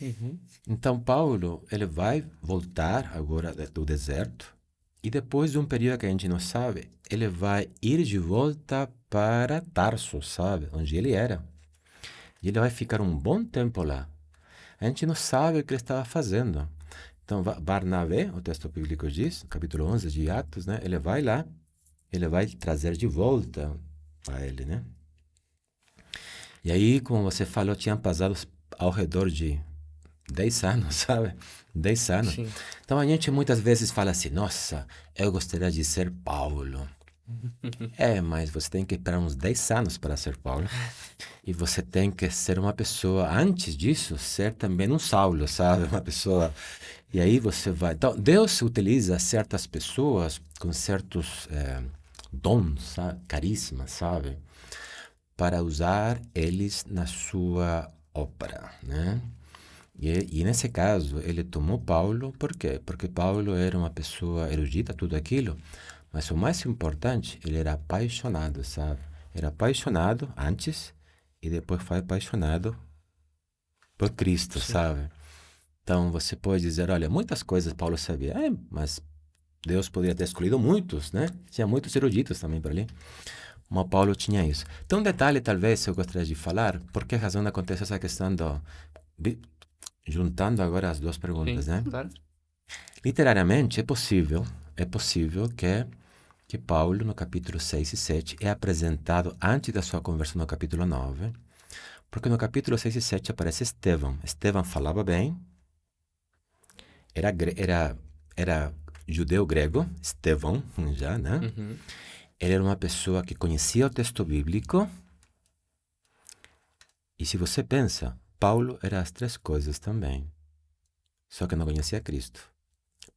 [SPEAKER 1] Uhum.
[SPEAKER 4] Então, Paulo, ele vai voltar agora do deserto e depois de um período que a gente não sabe, ele vai ir de volta para Tarso, sabe? Onde ele era. E ele vai ficar um bom tempo lá. A gente não sabe o que ele estava fazendo. Então, Barnabé, o texto bíblico diz, capítulo 11 de Atos, né? Ele vai lá, ele vai trazer de volta a ele, né? E aí, como você falou, tinham passado ao redor de 10 anos, sabe? 10 anos.
[SPEAKER 1] Sim.
[SPEAKER 4] Então a gente muitas vezes fala assim, nossa, eu gostaria de ser Paulo. Mas você tem que esperar uns 10 anos para ser Paulo. E você tem que ser uma pessoa, antes disso, ser também um Saulo, sabe? Uma pessoa... E aí você vai... Então, Deus utiliza certas pessoas com certos dons, sabe? Carismas, sabe? Para usar eles na sua obra, né? E nesse caso, ele tomou Paulo, por quê? Porque Paulo era uma pessoa erudita, tudo aquilo, mas o mais importante, ele era apaixonado, sabe? Era apaixonado antes e depois foi apaixonado por Cristo,
[SPEAKER 1] Sim.
[SPEAKER 4] sabe? Então, você pode dizer, olha, muitas coisas Paulo sabia, mas Deus poderia ter escolhido muitos, né? Tinha muitos eruditos também por ali. Mas Paulo tinha isso. Então, um detalhe, talvez, eu gostaria de falar, por que razão acontece essa questão juntando agora as duas perguntas,
[SPEAKER 1] Sim,
[SPEAKER 4] né?
[SPEAKER 1] claro.
[SPEAKER 4] Literariamente, é possível que Paulo, no capítulo 6 e 7, é apresentado antes da sua conversão no capítulo 9, porque no capítulo 6 e 7 aparece Estevão. Estevão falava bem, era judeu grego, Estevão, já, né?
[SPEAKER 1] Uhum.
[SPEAKER 4] Ele era uma pessoa que conhecia o texto bíblico. E se você pensa, Paulo era as três coisas também. Só que não conhecia Cristo.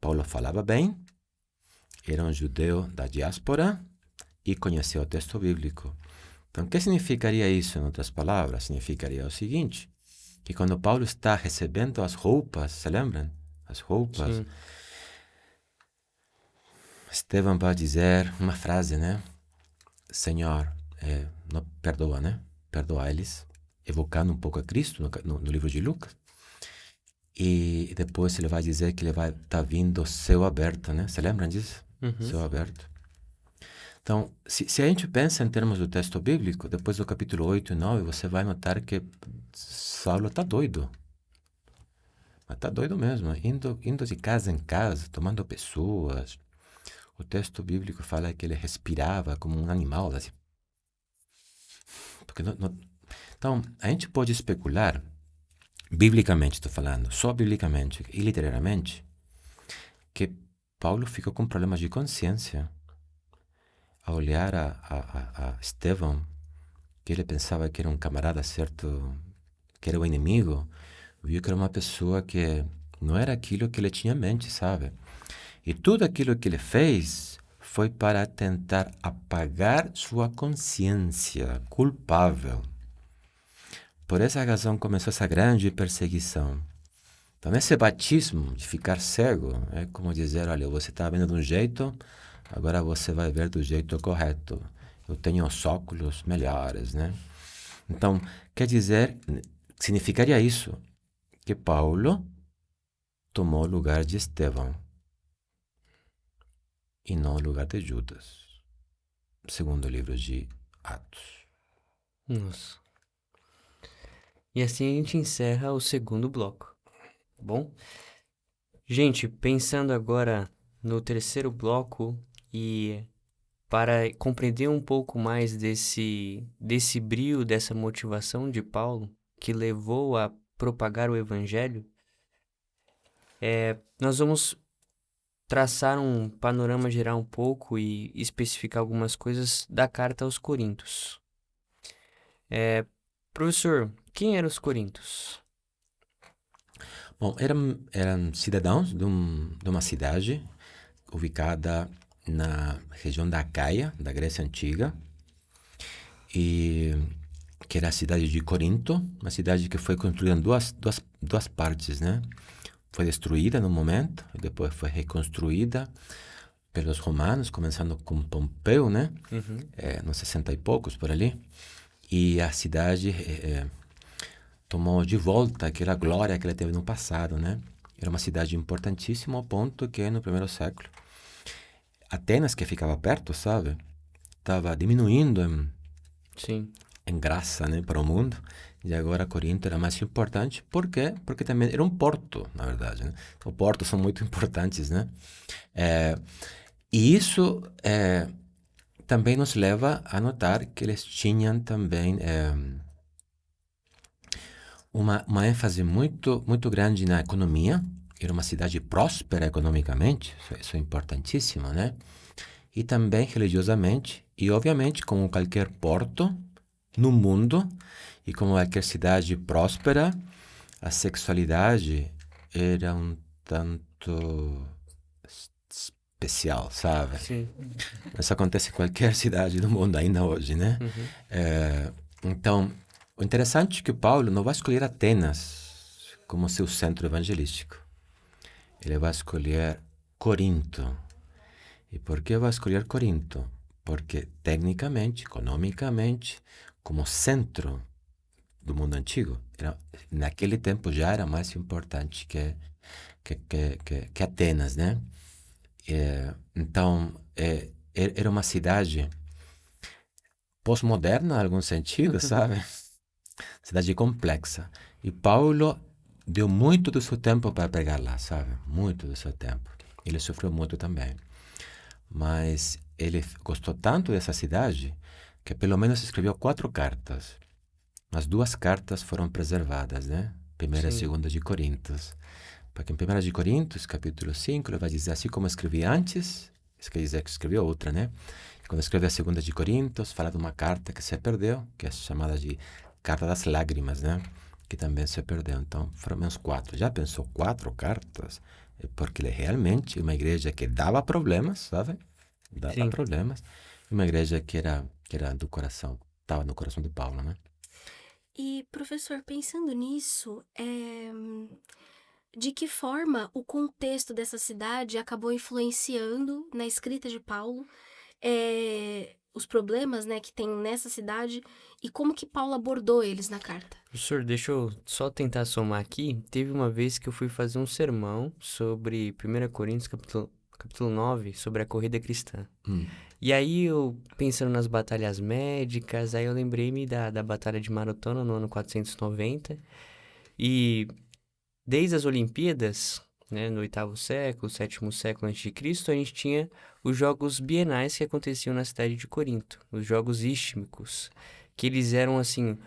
[SPEAKER 4] Paulo falava bem, era um judeu da diáspora e conhecia o texto bíblico. Então, o que significaria isso, em outras palavras? Significaria o seguinte, que quando Paulo está recebendo as roupas, se lembram? As roupas.
[SPEAKER 1] Sim.
[SPEAKER 4] Estevão vai dizer uma frase, né? Senhor, não, perdoa, né? Perdoa eles, evocando um pouco a Cristo no livro de Lucas. E depois ele vai dizer que ele vai estar vindo céu aberto, né? Você lembra disso?
[SPEAKER 1] Uhum.
[SPEAKER 4] Céu aberto. Então, se a gente pensa em termos do texto bíblico, depois do capítulo 8 e 9, você vai notar que Saulo está doido. Mas está doido mesmo, indo de casa em casa, tomando pessoas. O texto bíblico fala que ele respirava como um animal, assim. Porque Então, a gente pode especular, biblicamente estou falando, só biblicamente e literariamente, que Paulo ficou com problemas de consciência ao olhar a Estevão, que ele pensava que era um camarada certo, que era o inimigo, viu que era uma pessoa que não era aquilo que ele tinha em mente, sabe? E tudo aquilo que ele fez foi para tentar apagar sua consciência culpável. Por essa razão começou essa grande perseguição. Então, esse batismo de ficar cego é como dizer, olha, você está vendo de um jeito, agora você vai ver do jeito correto. Eu tenho os óculos melhores, né? Então, quer dizer, significaria isso, que Paulo tomou o lugar de Estevão e não o lugar de Judas, segundo o livro de Atos.
[SPEAKER 1] Nossa. E assim a gente encerra o segundo bloco. Bom? Gente, pensando agora no terceiro bloco e para compreender um pouco mais desse brio, dessa motivação de Paulo que levou a propagar o evangelho, nós vamos traçar um panorama geral um pouco e especificar algumas coisas da carta aos Coríntios. Professor, quem eram os Coríntios?
[SPEAKER 4] Bom, eram cidadãos de uma cidade ubicada na região da Acaia, da Grécia Antiga, e que era a cidade de Corinto, uma cidade que foi construída em duas partes, né? Foi destruída no momento, e depois foi reconstruída pelos romanos, começando com Pompeu, né?
[SPEAKER 1] Uhum.
[SPEAKER 4] Nos 60 e poucos, por ali. E a cidade tomou de volta aquela glória que ela teve no passado, né? Era uma cidade importantíssima ao ponto que no primeiro século Atenas, que ficava perto, sabe? Estava diminuindo
[SPEAKER 1] Sim.
[SPEAKER 4] em graça, né, para o mundo. E agora Corinto era mais importante. Por quê? Porque também era um porto, na verdade, né? Então, portos são muito importantes, né? E isso também nos leva a notar que eles tinham também uma ênfase muito, muito grande na economia. Era uma cidade próspera economicamente, isso é importantíssimo, né? E também religiosamente, e obviamente, como qualquer porto no mundo, e como qualquer cidade próspera, a sexualidade era um tanto especial, sabe?
[SPEAKER 1] Sim.
[SPEAKER 4] Isso acontece em qualquer cidade do mundo ainda hoje, né?
[SPEAKER 1] Uhum.
[SPEAKER 4] Então, o interessante é que Paulo não vai escolher Atenas como seu centro evangelístico. Ele vai escolher Corinto. E por que vai escolher Corinto? Porque, tecnicamente, economicamente, como centro do mundo antigo, naquele tempo já era mais importante que Atenas, né? Então, era uma cidade pós-moderna, em algum sentido, sabe? Cidade complexa. E Paulo deu muito do seu tempo para pregar lá, sabe? Muito do seu tempo. Ele sofreu muito também. Mas ele gostou tanto dessa cidade que pelo menos escreveu 4 cartas. As 2 cartas foram preservadas, né? Primeira e
[SPEAKER 1] Sim.
[SPEAKER 4] segunda de Coríntios. Porque em 1 de Coríntios, capítulo 5, ele vai dizer assim como escrevi antes, isso quer dizer que escreveu outra, né? E quando escreve a 2 de Coríntios, fala de uma carta que se perdeu, que é chamada de Carta das Lágrimas, né? Que também se perdeu. Então, foram menos 4. Já pensou 4 cartas? É porque ele realmente uma igreja que dava problemas, sabe? Dava
[SPEAKER 1] Sim.
[SPEAKER 4] problemas. Uma igreja que era do coração, estava no coração de Paulo, né?
[SPEAKER 2] E, professor, pensando nisso, de que forma o contexto dessa cidade acabou influenciando na escrita de Paulo, os problemas, né, que tem nessa cidade e como que Paulo abordou eles na carta?
[SPEAKER 1] Professor, deixa eu só tentar somar aqui. Teve uma vez que eu fui fazer um sermão sobre 1 Coríntios, capítulo 9, sobre a corrida cristã. E aí, eu pensando nas batalhas médicas, aí eu lembrei-me da Batalha de Maratona no ano 490. E desde as Olimpíadas, né, no 8º século, 7º século a.C., a gente tinha os Jogos Bienais que aconteciam na cidade de Corinto, os Jogos Istmicos, que eles eram, assim,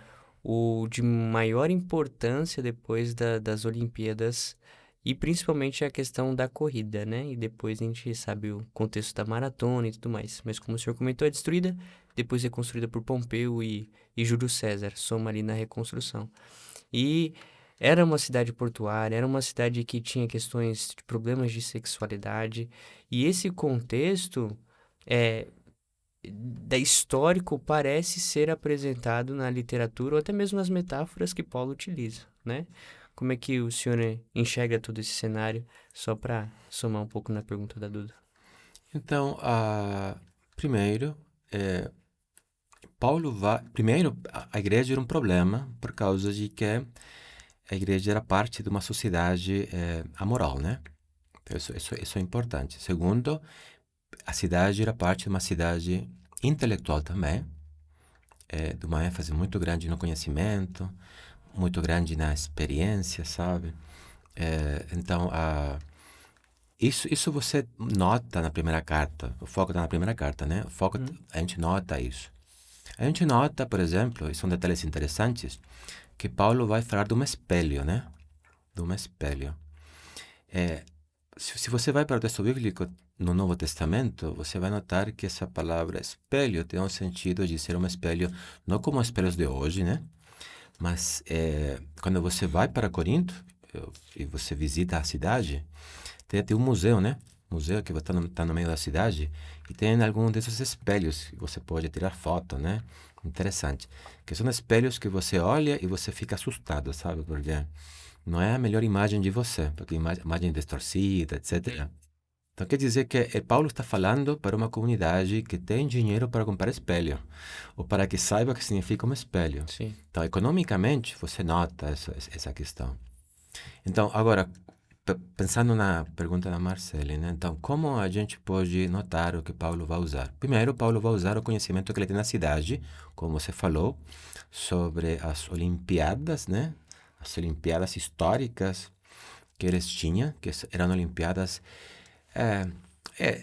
[SPEAKER 1] o de maior importância depois das Olimpíadas, e principalmente a questão da corrida, né? E depois a gente sabe o contexto da maratona e tudo mais. Mas como o senhor comentou, é destruída, depois reconstruída por Pompeu e Júlio César, soma ali na reconstrução. E era uma cidade portuária, era uma cidade que tinha questões de problemas de sexualidade, e esse contexto da histórico parece ser apresentado na literatura ou até mesmo nas metáforas que Paulo utiliza, né? Como é que o senhor enxerga todo esse cenário, só para somar um pouco na pergunta da Duda?
[SPEAKER 4] Então, primeiro, a igreja era um problema por causa de que a igreja era parte de uma sociedade amoral, né? Então, isso é importante. Segundo, a cidade era parte de uma cidade intelectual também, de uma ênfase muito grande no conhecimento, muito grande na experiência, sabe? Então, isso você nota na primeira carta, o foco está na primeira carta, né? O foco, a gente nota isso. A gente nota, por exemplo, e são detalhes interessantes, que Paulo vai falar de um espelho, né? De um espelho. Se você vai para o texto bíblico no Novo Testamento, você vai notar que essa palavra espelho tem um sentido de ser um espelho, não como os espelhos de hoje, né? Mas quando você vai para Corinto e você visita a cidade, tem um museu, né? Museu que está no meio da cidade e tem algum desses espelhos que você pode tirar foto, né? Interessante. Que são espelhos que você olha e você fica assustado, sabe? Porque não é a melhor imagem de você, porque imagem distorcida, etc. Então quer dizer que Paulo está falando para uma comunidade que tem dinheiro para comprar espelho, ou para que saiba o que significa um espelho.
[SPEAKER 1] Sim.
[SPEAKER 4] Então, economicamente, você nota essa questão. Então, agora, pensando na pergunta da Marcele, né? Então, como a gente pode notar o que Paulo vai usar? Primeiro, Paulo vai usar o conhecimento que ele tem na cidade, como você falou, sobre as Olimpíadas, né? As Olimpíadas históricas que eles tinham, que eram Olimpíadas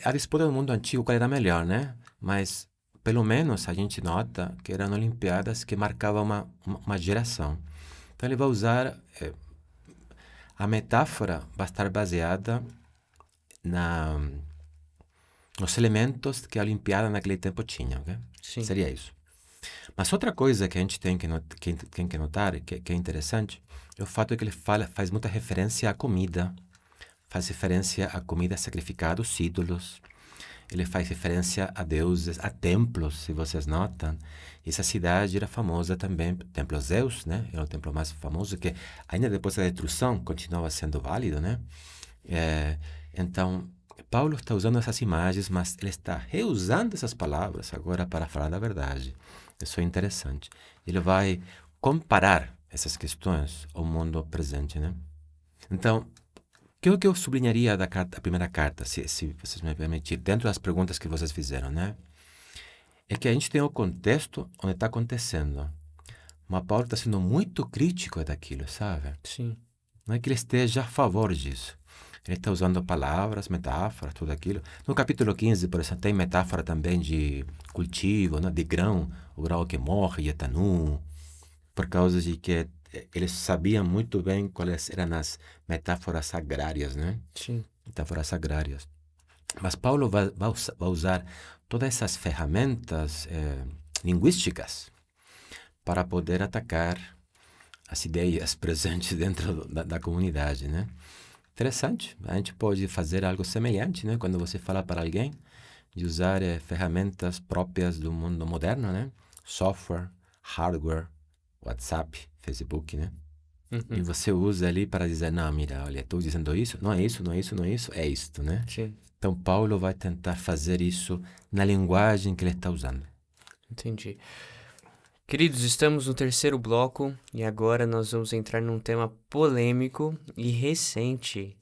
[SPEAKER 4] a disputa do mundo antigo, qual era melhor, né? Mas, pelo menos, a gente nota que eram Olimpíadas que marcavam uma geração. Então, ele vai usar... a metáfora vai estar baseada nos elementos que a Olimpíada naquele tempo tinha, ok?
[SPEAKER 1] Sim.
[SPEAKER 4] Seria isso. Mas outra coisa que a gente tem que notar, que é interessante, é o fato de que ele faz muita referência à comida. Faz referência a comida sacrificada aos ídolos. Ele faz referência a deuses, a templos, se vocês notam. Essa cidade era famosa também, Templo Zeus, né? Era o templo mais famoso, que ainda depois da destruição continuava sendo válido, né? Então, Paulo está usando essas imagens, mas ele está reusando essas palavras agora para falar da verdade. Isso é interessante. Ele vai comparar essas questões ao mundo presente, né? Então, o que eu sublinharia da primeira carta, se vocês me permitirem, dentro das perguntas que vocês fizeram, né? É que a gente tem o contexto onde está acontecendo. Mas Paulo está sendo muito crítico daquilo, sabe?
[SPEAKER 1] Sim.
[SPEAKER 4] Não é que ele esteja a favor disso. Ele está usando palavras, metáforas, tudo aquilo. No capítulo 15, por exemplo, tem metáfora também de cultivo, né? De grão, o grão que morre e está nu, por causa de que eles sabiam muito bem quais eram as metáforas agrárias, né?
[SPEAKER 1] Sim.
[SPEAKER 4] Metáforas agrárias. Mas Paulo vai usar todas essas ferramentas linguísticas para poder atacar as ideias presentes dentro da comunidade, né? Interessante. A gente pode fazer algo semelhante, né? Quando você fala para alguém, de usar ferramentas próprias do mundo moderno, né? Software, hardware, WhatsApp, Facebook, né? E você usa ali para dizer, não, mira, olha, estou dizendo isso, não é isso, não é isso, não é isso, é isto, né?
[SPEAKER 1] Sim.
[SPEAKER 4] Então, Paulo vai tentar fazer isso na linguagem que ele está usando.
[SPEAKER 1] Entendi. Queridos, estamos no terceiro bloco e agora nós vamos entrar num tema polêmico e recente.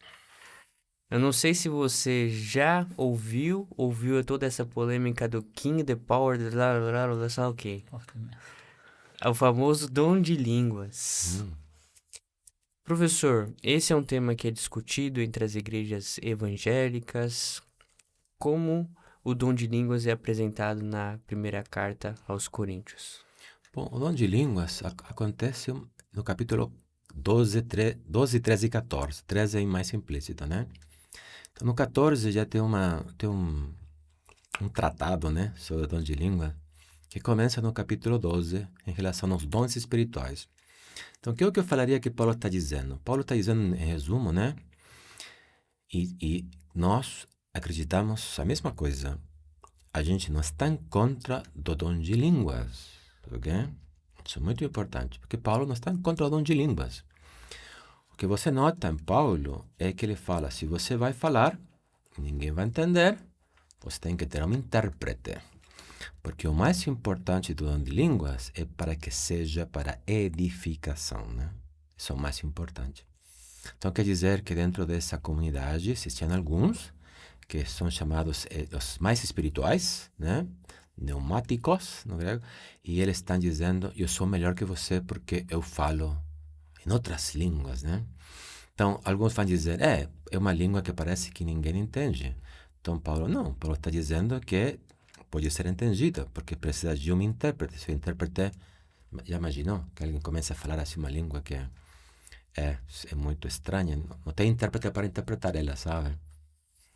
[SPEAKER 1] Eu não sei se você já ouviu toda essa polêmica do King, the Power, sei lá o quê. É o famoso dom de línguas. Professor, esse é um tema que é discutido entre as igrejas evangélicas. Como o dom de línguas é apresentado na primeira carta aos Coríntios?
[SPEAKER 4] Bom, o dom de línguas acontece no capítulo 12, 13 e 14. 13 é mais implícito, né? Então, no 14 já tem um tratado, né, sobre o dom de língua, que começa no capítulo 12, em relação aos dons espirituais. Então, o que eu falaria que Paulo está dizendo? Paulo está dizendo, em resumo, né? E nós acreditamos a mesma coisa. A gente não está em contra do dom de línguas, ok? Isso é muito importante, porque Paulo não está em contra do dom de línguas. O que você nota em Paulo é que ele fala, se você vai falar, ninguém vai entender, você tem que ter um intérprete. Porque o mais importante do dom de línguas é para que seja para edificação, né? Isso é o mais importante. Então, quer dizer que dentro dessa comunidade existiam alguns que são chamados os mais espirituais, né? Pneumáticos, no grego, e eles estão dizendo, eu sou melhor que você porque eu falo em outras línguas, né? Então, alguns vão dizer, é uma língua que parece que ninguém entende. Então, Paulo está dizendo que pode ser entendida, porque precisa de um intérprete. Se o intérprete, já imaginou que alguém começa a falar assim uma língua que é muito estranha, não tem intérprete para interpretar ela, sabe?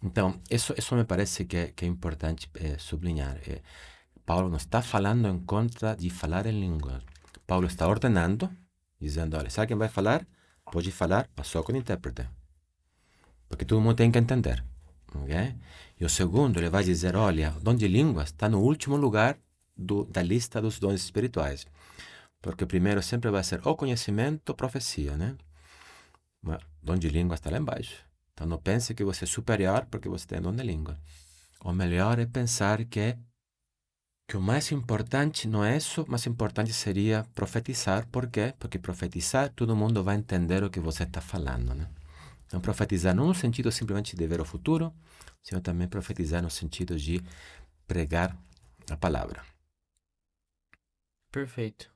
[SPEAKER 4] Então, isso me parece que é importante sublinhar. Paulo não está falando em contra de falar em línguas. Paulo está ordenando, dizendo, olha, se alguém vai falar, pode falar, mas só com intérprete. Porque todo mundo tem que entender. Okay? E o segundo, ele vai dizer, olha, o dom de línguas está no último lugar da lista dos dons espirituais. Porque o primeiro sempre vai ser o conhecimento, profecia, né? Mas o dom de línguas está lá embaixo. Então não pense que você é superior porque você tem dom de língua. O melhor é pensar que o mais importante não é isso, o mais importante seria profetizar. Por quê? Porque profetizar, todo mundo vai entender o que você está falando, né? Então, profetizar não no sentido simplesmente de ver o futuro, sino também profetizar no sentido de pregar a palavra.
[SPEAKER 1] Perfeito.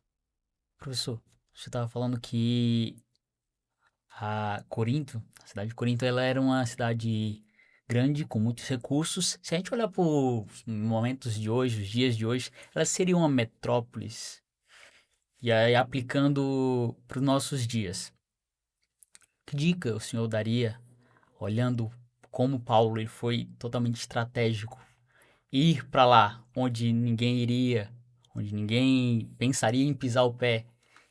[SPEAKER 3] Professor, você estava falando que a cidade de Corinto, ela era uma cidade grande, com muitos recursos. Se a gente olhar para os momentos de hoje, os dias de hoje, ela seria uma metrópolis. E aí, aplicando para os nossos dias, que dica o senhor daria, olhando como Paulo ele foi totalmente estratégico, ir para lá onde ninguém iria, onde ninguém pensaria em pisar o pé,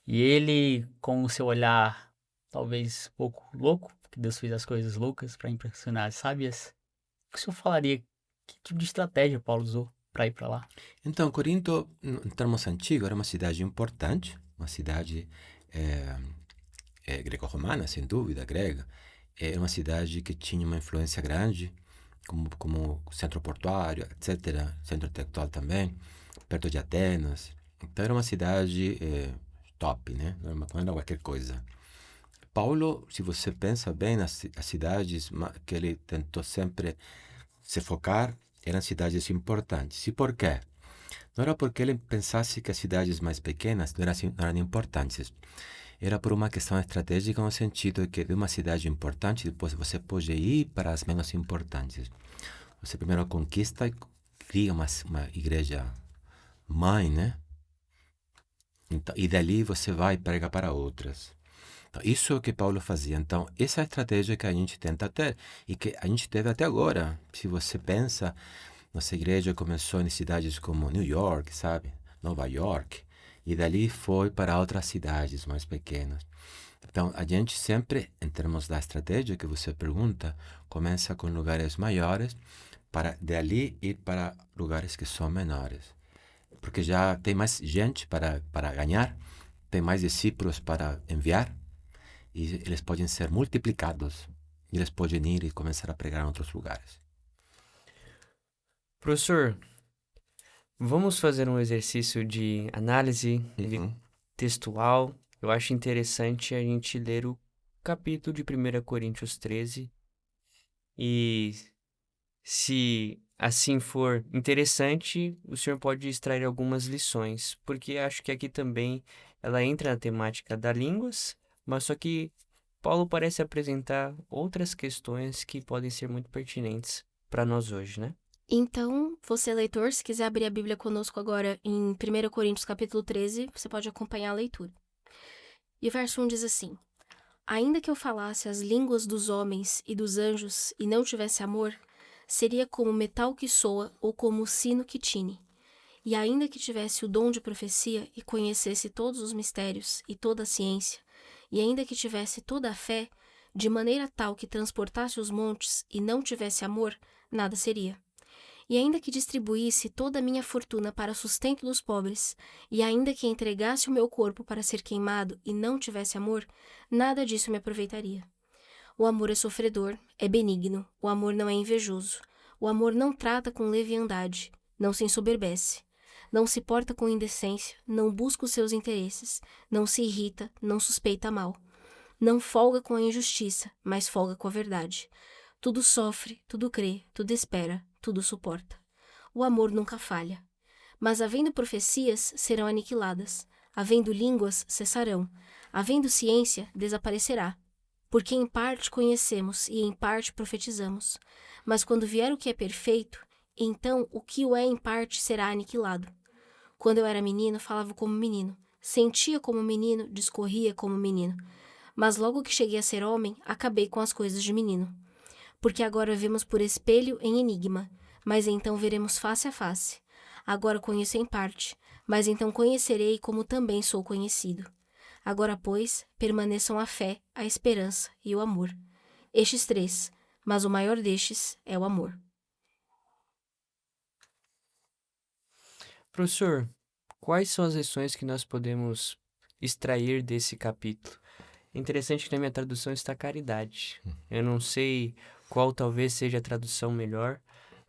[SPEAKER 3] e ele, com o seu olhar talvez pouco louco, porque Deus fez as coisas loucas para impressionar as sábias, o que o senhor falaria? Que tipo de estratégia Paulo usou para ir para lá?
[SPEAKER 4] Então, Corinto, em termos antigos, era uma cidade importante, uma cidade greco-romana, sem dúvida, grega. Era uma cidade que tinha uma influência grande, como centro portuário, etc., centro intelectual também, perto de Atenas. Então, era uma cidade top, né? Não era qualquer coisa. Paulo, se você pensa bem nas cidades que ele tentou sempre se focar, eram cidades importantes. E por quê? Não era porque ele pensasse que as cidades mais pequenas não eram importantes. Era por uma questão estratégica no sentido de que de uma cidade importante, depois você pode ir para as menos importantes. Você primeiro conquista e cria uma igreja mãe, né? Então, e dali você vai pregar para outras. Então, isso é o que Paulo fazia. Então, essa é a estratégia que a gente tenta ter e que a gente teve até agora. Se você pensa, nossa igreja começou em cidades como New York, sabe? Nova York. E dali foi para outras cidades mais pequenas. Então, a gente sempre, em termos da estratégia que você pergunta, começa com lugares maiores para dali ir para lugares que são menores. Porque já tem mais gente para ganhar, tem mais discípulos para enviar, e eles podem ser multiplicados. E eles podem ir e começar a pregar em outros lugares.
[SPEAKER 1] Professor, vamos fazer um exercício de análise textual. Eu acho interessante a gente ler o capítulo de 1 Coríntios 13 e, se assim for interessante, o senhor pode extrair algumas lições, porque acho que aqui também ela entra na temática das línguas, mas só que Paulo parece apresentar outras questões que podem ser muito pertinentes para nós hoje, né?
[SPEAKER 2] Então, você, leitor, se quiser abrir a Bíblia conosco agora em 1 Coríntios capítulo 13, você pode acompanhar a leitura. E o verso 1 diz assim: Ainda que eu falasse as línguas dos homens e dos anjos e não tivesse amor, seria como metal que soa ou como o sino que tine. E ainda que tivesse o dom de profecia e conhecesse todos os mistérios e toda a ciência, e ainda que tivesse toda a fé, de maneira tal que transportasse os montes e não tivesse amor, nada seria. E ainda que distribuísse toda a minha fortuna para sustento dos pobres, e ainda que entregasse o meu corpo para ser queimado e não tivesse amor, nada disso me aproveitaria. O amor é sofredor, é benigno, o amor não é invejoso, o amor não trata com leviandade, não se ensoberbece, não se porta com indecência, não busca os seus interesses, não se irrita, não suspeita mal, não folga com a injustiça, mas folga com a verdade. Tudo sofre, tudo crê, tudo espera, tudo suporta. O amor nunca falha. Mas havendo profecias, serão aniquiladas. Havendo línguas, cessarão. Havendo ciência, desaparecerá. Porque em parte conhecemos e em parte profetizamos. Mas quando vier o que é perfeito, então o que o é em parte será aniquilado. Quando eu era menino, falava como menino. Sentia como menino, discorria como menino. Mas logo que cheguei a ser homem, acabei com as coisas de menino. Porque agora vemos por espelho em enigma, mas então veremos face a face. Agora conheço em parte, mas então conhecerei como também sou conhecido. Agora, pois, permaneçam a fé, a esperança e o amor. Estes três, mas o maior destes é o amor.
[SPEAKER 1] Professor, quais são as lições que nós podemos extrair desse capítulo? É interessante que na minha tradução está caridade. Eu não sei qual talvez seja a tradução melhor,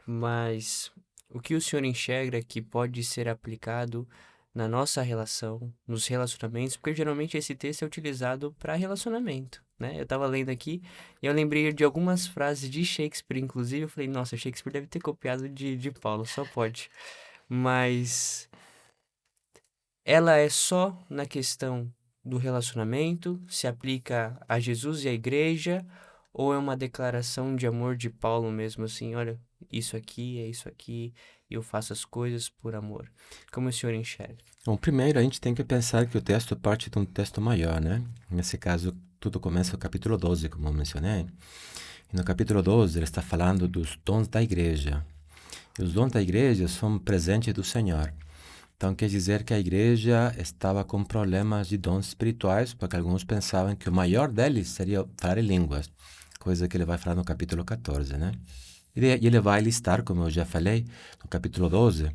[SPEAKER 1] mas o que o senhor enxerga que pode ser aplicado na nossa relação, nos relacionamentos, porque geralmente esse texto é utilizado para relacionamento, né? Eu estava lendo aqui e eu lembrei de algumas frases de Shakespeare, inclusive, eu falei, nossa, Shakespeare deve ter copiado de Paulo, só pode. Mas ela é só na questão do relacionamento, se aplica a Jesus e à igreja, ou é uma declaração de amor de Paulo mesmo, assim, olha, isso aqui é isso aqui, e eu faço as coisas por amor. Como o senhor enxerga?
[SPEAKER 4] Bom, primeiro a gente tem que pensar que o texto parte de um texto maior, né? Nesse caso, tudo começa no capítulo 12, como eu mencionei. E no capítulo 12 ele está falando dos dons da igreja. E os dons da igreja são presentes do Senhor. Então, quer dizer que a igreja estava com problemas de dons espirituais, porque alguns pensavam que o maior deles seria falar em línguas, coisa que ele vai falar no capítulo 14, né? E ele vai listar, como eu já falei, no capítulo 12,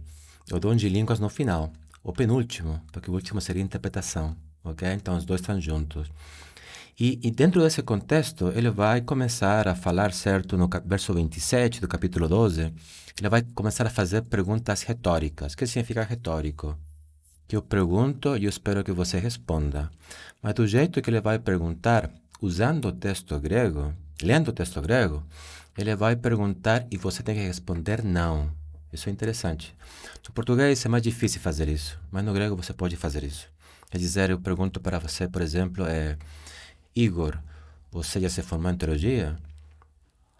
[SPEAKER 4] o dom de línguas no final, o penúltimo, porque o último seria interpretação, ok? Então, os dois estão juntos. E dentro desse contexto, ele vai começar a falar, certo, no verso 27 do capítulo 12, ele vai começar a fazer perguntas retóricas. O que significa retórico? Que eu pergunto e eu espero que você responda. Mas do jeito que ele vai perguntar, usando o texto grego, lendo o texto grego, ele vai perguntar e você tem que responder não. Isso é interessante. No português é mais difícil fazer isso, mas no grego você pode fazer isso. Quer dizer, eu pergunto para você, por exemplo, Igor, você já se formou em teologia?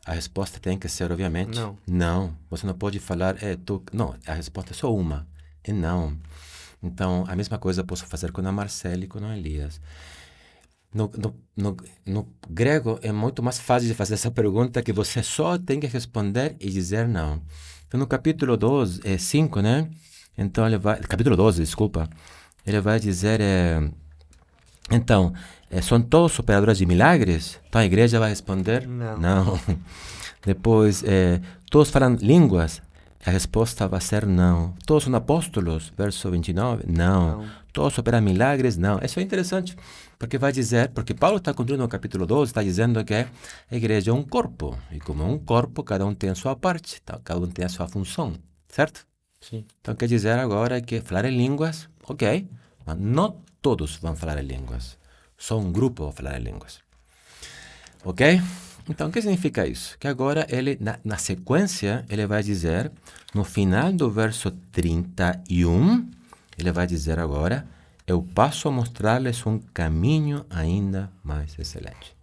[SPEAKER 4] A resposta tem que ser, obviamente,
[SPEAKER 1] Não.
[SPEAKER 4] não. Você não pode falar, não, a resposta é só uma, é não. Então, a mesma coisa posso fazer com a Marcela e com a Elias. No grego é muito mais fácil de fazer essa pergunta, que você só tem que responder e dizer não. Então, no capítulo 12, 5, né? Então, capítulo 12, desculpa. Ele vai dizer, então, são todos operadores de milagres? Então, a igreja vai responder, não. Depois, todos falam línguas? A resposta vai ser não. Todos são apóstolos? Verso 29, não. Todos operam milagres? Não. Isso é interessante, porque vai dizer, porque Paulo está continuando no capítulo 12, está dizendo que a igreja é um corpo, e como é um corpo, cada um tem a sua parte, cada um tem a sua função, certo?
[SPEAKER 1] Sim.
[SPEAKER 4] Então quer dizer agora que falar em línguas, ok, mas não todos vão falar em línguas, só um grupo vai falar em línguas, ok? Então, o que significa isso? Que agora ele, na sequência, ele vai dizer, no final do verso 31, ele vai dizer agora, eu passo a mostrar-lhes um caminho ainda mais excelente.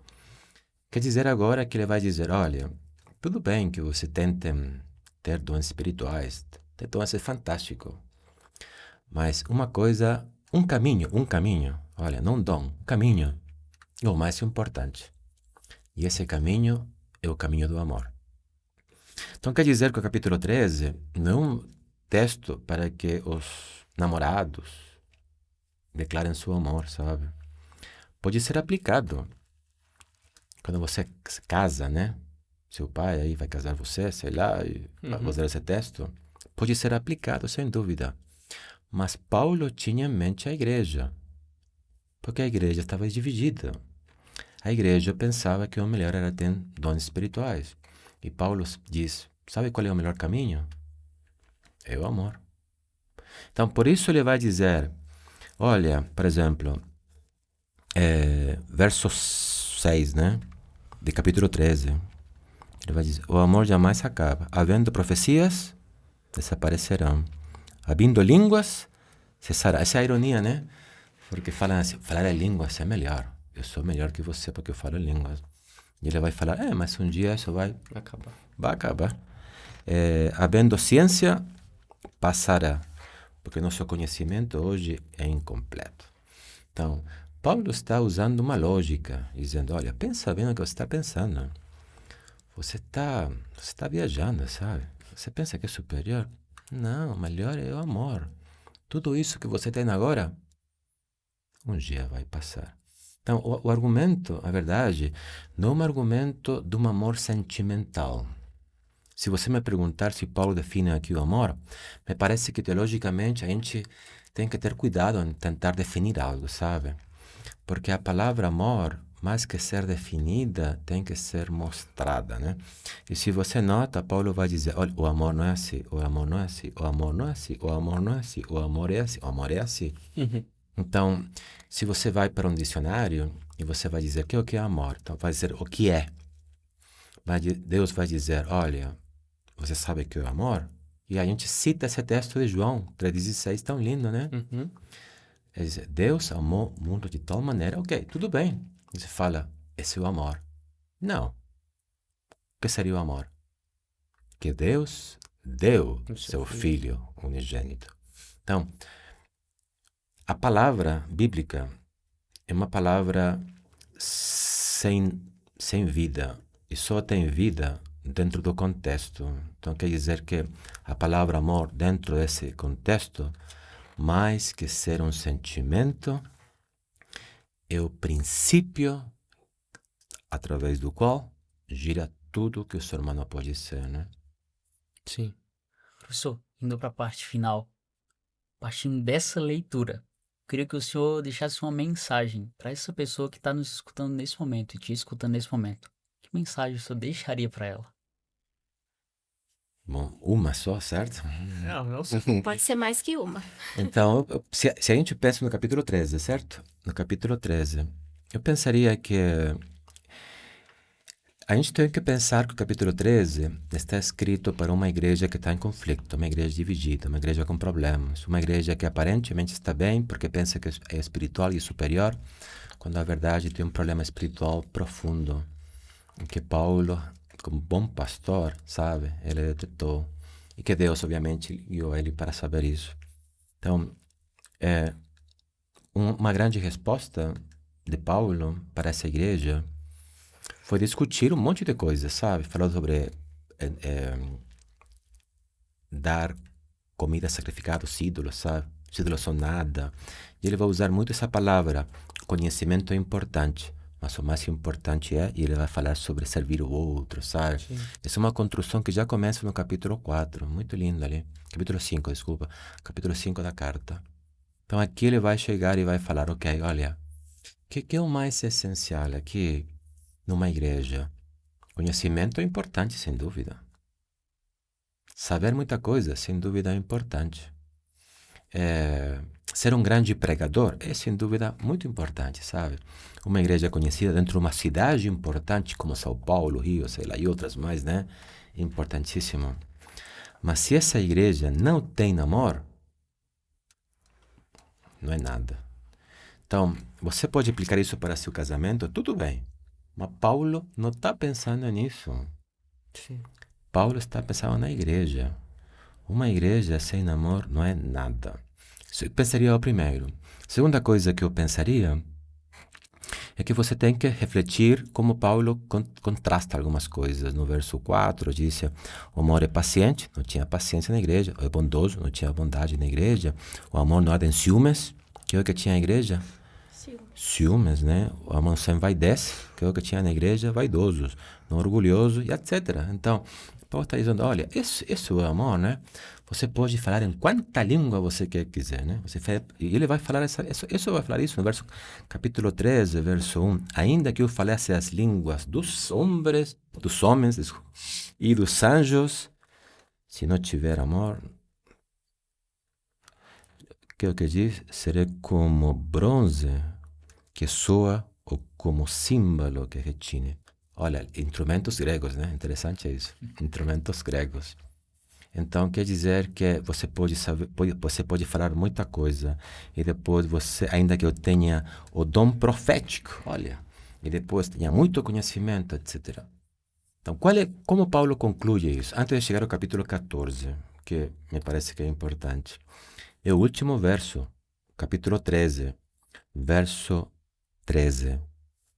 [SPEAKER 4] Quer dizer agora que ele vai dizer, olha, tudo bem que você tente ter dons espirituais, ter dons é fantástico, mas uma coisa, um caminho, olha, não dom, um caminho, é o mais importante. E esse caminho é o caminho do amor. Então quer dizer que o capítulo 13 não é um texto para que os namorados declarem seu amor, sabe? Pode ser aplicado quando você se casa, né? Seu pai aí vai casar você, sei lá, e vai usar esse texto. Pode ser aplicado, sem dúvida. Mas Paulo tinha em mente a igreja, porque a igreja estava dividida. A igreja pensava que o melhor era ter dons espirituais. E Paulo diz, sabe qual é o melhor caminho? É o amor. Então, por isso ele vai dizer, olha, por exemplo, verso 6, né? De capítulo 13. Ele vai dizer, o amor jamais acaba. Havendo profecias, desaparecerão. Havendo línguas, cessará. Essa é a ironia, né? Porque falam assim, falar em línguas é melhor. Eu sou melhor que você porque eu falo línguas. E ele vai falar, mas um dia isso vai
[SPEAKER 1] Acabar.
[SPEAKER 4] Vai acabar. Havendo ciência, passará. Porque nosso conhecimento hoje é incompleto. Então, Paulo está usando uma lógica, dizendo, olha, pensa bem no que você está pensando. Você está viajando, sabe? Você pensa que é superior? Não, o melhor é o amor. Tudo isso que você tem agora, um dia vai passar. Então, o argumento, a verdade, não é um argumento de um amor sentimental. Se você me perguntar se Paulo define aqui o amor, me parece que teologicamente a gente tem que ter cuidado em tentar definir algo, sabe? Porque a palavra amor, mais que ser definida, tem que ser mostrada, né? E se você nota, Paulo vai dizer, olha, o amor não é assim, o amor não é assim, o amor não é assim, o amor não é assim, o amor é assim, o amor é assim. Então, se você vai para um dicionário e você vai dizer o que é amor, então vai dizer o que é. Deus vai dizer, olha, você sabe o que é amor? E a gente cita esse texto de João 3,16, tão lindo, né? Ele diz, Deus amou o mundo de tal maneira, ok, tudo bem. Você fala, esse é o amor. Não. O que seria o amor? Que Deus deu seu filho unigênito. Então, a palavra bíblica é uma palavra sem vida. E só tem vida dentro do contexto. Então, quer dizer que a palavra amor, dentro desse contexto, mais que ser um sentimento, é o princípio através do qual gira tudo que o ser humano pode ser, né?
[SPEAKER 1] Sim.
[SPEAKER 3] Professor, indo para a parte final, partindo dessa leitura, queria que o senhor deixasse uma mensagem para essa pessoa que está nos escutando nesse momento e te escutando nesse momento. Que mensagem o senhor deixaria para ela?
[SPEAKER 4] Bom, uma só, certo?
[SPEAKER 1] Não.
[SPEAKER 2] Pode ser mais que uma.
[SPEAKER 4] Então, se a gente pensa no capítulo 13, certo? No capítulo 13, eu pensaria que a gente tem que pensar que o capítulo 13 está escrito para uma igreja que está em conflito, uma igreja dividida, uma igreja com problemas, uma igreja que aparentemente está bem porque pensa que é espiritual e superior, quando na verdade tem um problema espiritual profundo, que Paulo, como bom pastor, sabe, ele detectou, e que Deus obviamente guiou ele para saber isso. Então, Uma grande resposta de Paulo para essa igreja foi discutir um monte de coisas, sabe? Falou sobre dar comida sacrificada aos ídolos, sabe? Os ídolos são nada. E ele vai usar muito essa palavra. Conhecimento é importante, mas o mais importante e ele vai falar sobre servir o outro, sabe?
[SPEAKER 1] Sim.
[SPEAKER 4] Essa é uma construção que já começa no capítulo 4, muito lindo ali. Capítulo 5, desculpa. Capítulo 5 da carta. Então aqui ele vai chegar e vai falar, ok, olha, o que é o mais essencial aqui numa igreja? Conhecimento é importante, sem dúvida. Saber muita coisa, sem dúvida, é importante. Ser um grande pregador é, sem dúvida, muito importante, sabe? Uma igreja conhecida dentro de uma cidade importante como São Paulo, Rio, sei lá, e outras mais, né? É importantíssimo. Mas se essa igreja não tem amor, não é nada. Então, você pode aplicar isso para seu casamento, tudo bem. Mas Paulo não está pensando nisso.
[SPEAKER 1] Sim.
[SPEAKER 4] Paulo está pensando na igreja. Uma igreja sem amor não é nada. Isso eu pensaria o primeiro. Segunda coisa que eu pensaria é que você tem que refletir como Paulo contrasta algumas coisas. No verso 4, disse, o amor é paciente, não tinha paciência na igreja. É bondoso, não tinha bondade na igreja. O amor não tem ciúmes, que é o que tinha na igreja. Ciúmes, né? O amor sem vaidece, que é o que tinha na igreja, vaidosos, não orgulhoso, e etc. Então, Paulo está dizendo, olha, isso é amor, né? Você pode falar em quanta língua você quiser, né? E ele vai falar isso vai falar isso no verso capítulo 13, verso 1. Ainda que eu falasse as línguas dos homens e dos anjos, se não tiver amor, que é o que diz? Serei como bronze que soa ou como símbolo que retine. Olha, instrumentos gregos, né? Interessante isso. Instrumentos gregos. Então, quer dizer que você pode saber, você pode falar muita coisa e depois você, ainda que eu tenha o dom profético, olha, e depois tenha muito conhecimento, etc. Então, como Paulo conclui isso? Antes de chegar ao capítulo 14, que me parece que é importante. É o último verso, capítulo 13, verso 13.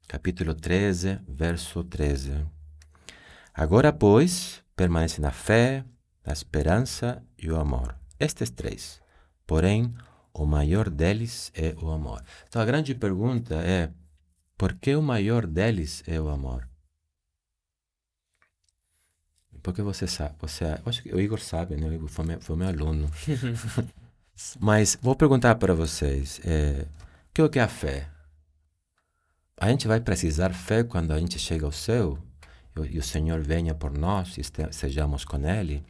[SPEAKER 4] Capítulo 13, verso 13. Agora, pois, permanece na fé, a esperança e o amor. Estes três. Porém, o maior deles é o amor. Então, a grande pergunta é, por que o maior deles é o amor? Porque você sabe, acho que o Igor sabe, né? O Igor foi meu aluno. Mas vou perguntar para vocês, o que é a fé? A gente vai precisar fé quando a gente chega ao céu e o Senhor venha por nós e sejamos com Ele.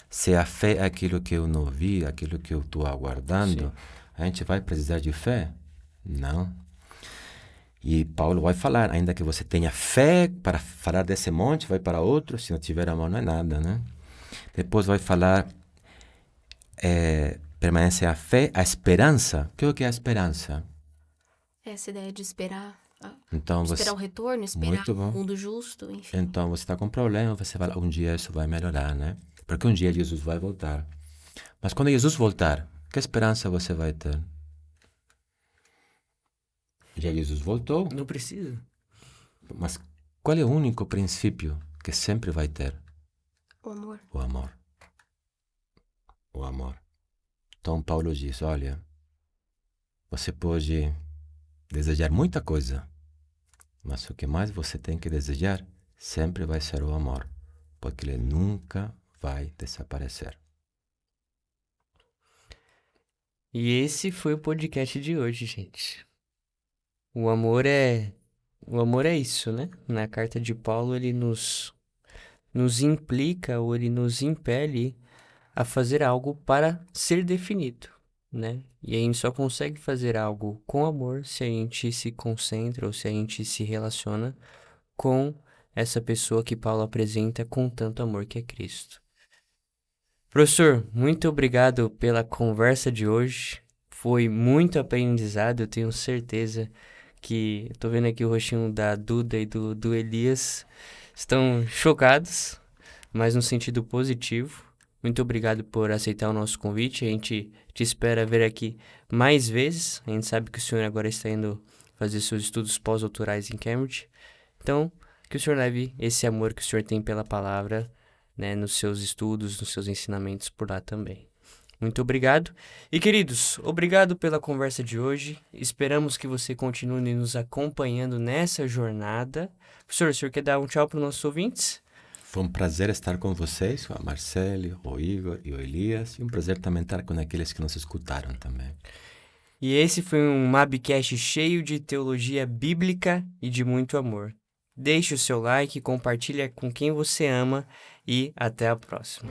[SPEAKER 4] Se a fé é aquilo que eu não vi, aquilo que eu estou aguardando, sim, a gente vai precisar de fé? Não. E Paulo vai falar, ainda que você tenha fé para falar desse monte, vai para outro, se não tiver amor não é nada, né? Depois vai falar, permanece a fé, a esperança. O que é a esperança?
[SPEAKER 2] Essa ideia de esperar.
[SPEAKER 4] Então,
[SPEAKER 2] esperar o retorno, esperar
[SPEAKER 4] muito bom.
[SPEAKER 2] o mundo justo, enfim.
[SPEAKER 4] Então, você está com um problema, você fala, um dia isso vai melhorar, né? Porque um dia Jesus vai voltar. Mas quando Jesus voltar, que esperança você vai ter? Já Jesus voltou.
[SPEAKER 1] Não precisa.
[SPEAKER 4] Mas qual é o único princípio que sempre vai ter?
[SPEAKER 2] O amor.
[SPEAKER 4] O amor. O amor. Então, Paulo diz, olha, você pode desejar muita coisa, mas o que mais você tem que desejar sempre vai ser o amor, porque ele nunca vai desaparecer.
[SPEAKER 1] E esse foi o podcast de hoje, gente. O amor é isso, né? Na carta de Paulo ele nos implica ou ele nos impele a fazer algo para ser definido, né? E a gente só consegue fazer algo com amor se a gente se concentra ou se a gente se relaciona com essa pessoa que Paulo apresenta com tanto amor que é Cristo. Professor, muito obrigado pela conversa de hoje. Foi muito aprendizado, eu tenho certeza que... Eu tô vendo aqui o rostinho da Duda e do Elias. Estão chocados, mas no sentido positivo. Muito obrigado por aceitar o nosso convite. A gente te espera ver aqui mais vezes. A gente sabe que o senhor agora está indo fazer seus estudos pós-doutorais em Cambridge. Então, que o senhor leve esse amor que o senhor tem pela palavra, né, nos seus estudos, nos seus ensinamentos por lá também. Muito obrigado. E, queridos, obrigado pela conversa de hoje. Esperamos que você continue nos acompanhando nessa jornada. Professor, o senhor quer dar um tchau para os nossos ouvintes?
[SPEAKER 4] Foi um prazer estar com vocês, com a Marcele, o Igor e o Elias. E um prazer também estar com aqueles que nos escutaram também.
[SPEAKER 1] E esse foi um Mabcast cheio de teologia bíblica e de muito amor. Deixe o seu like, compartilhe com quem você ama e até a próxima.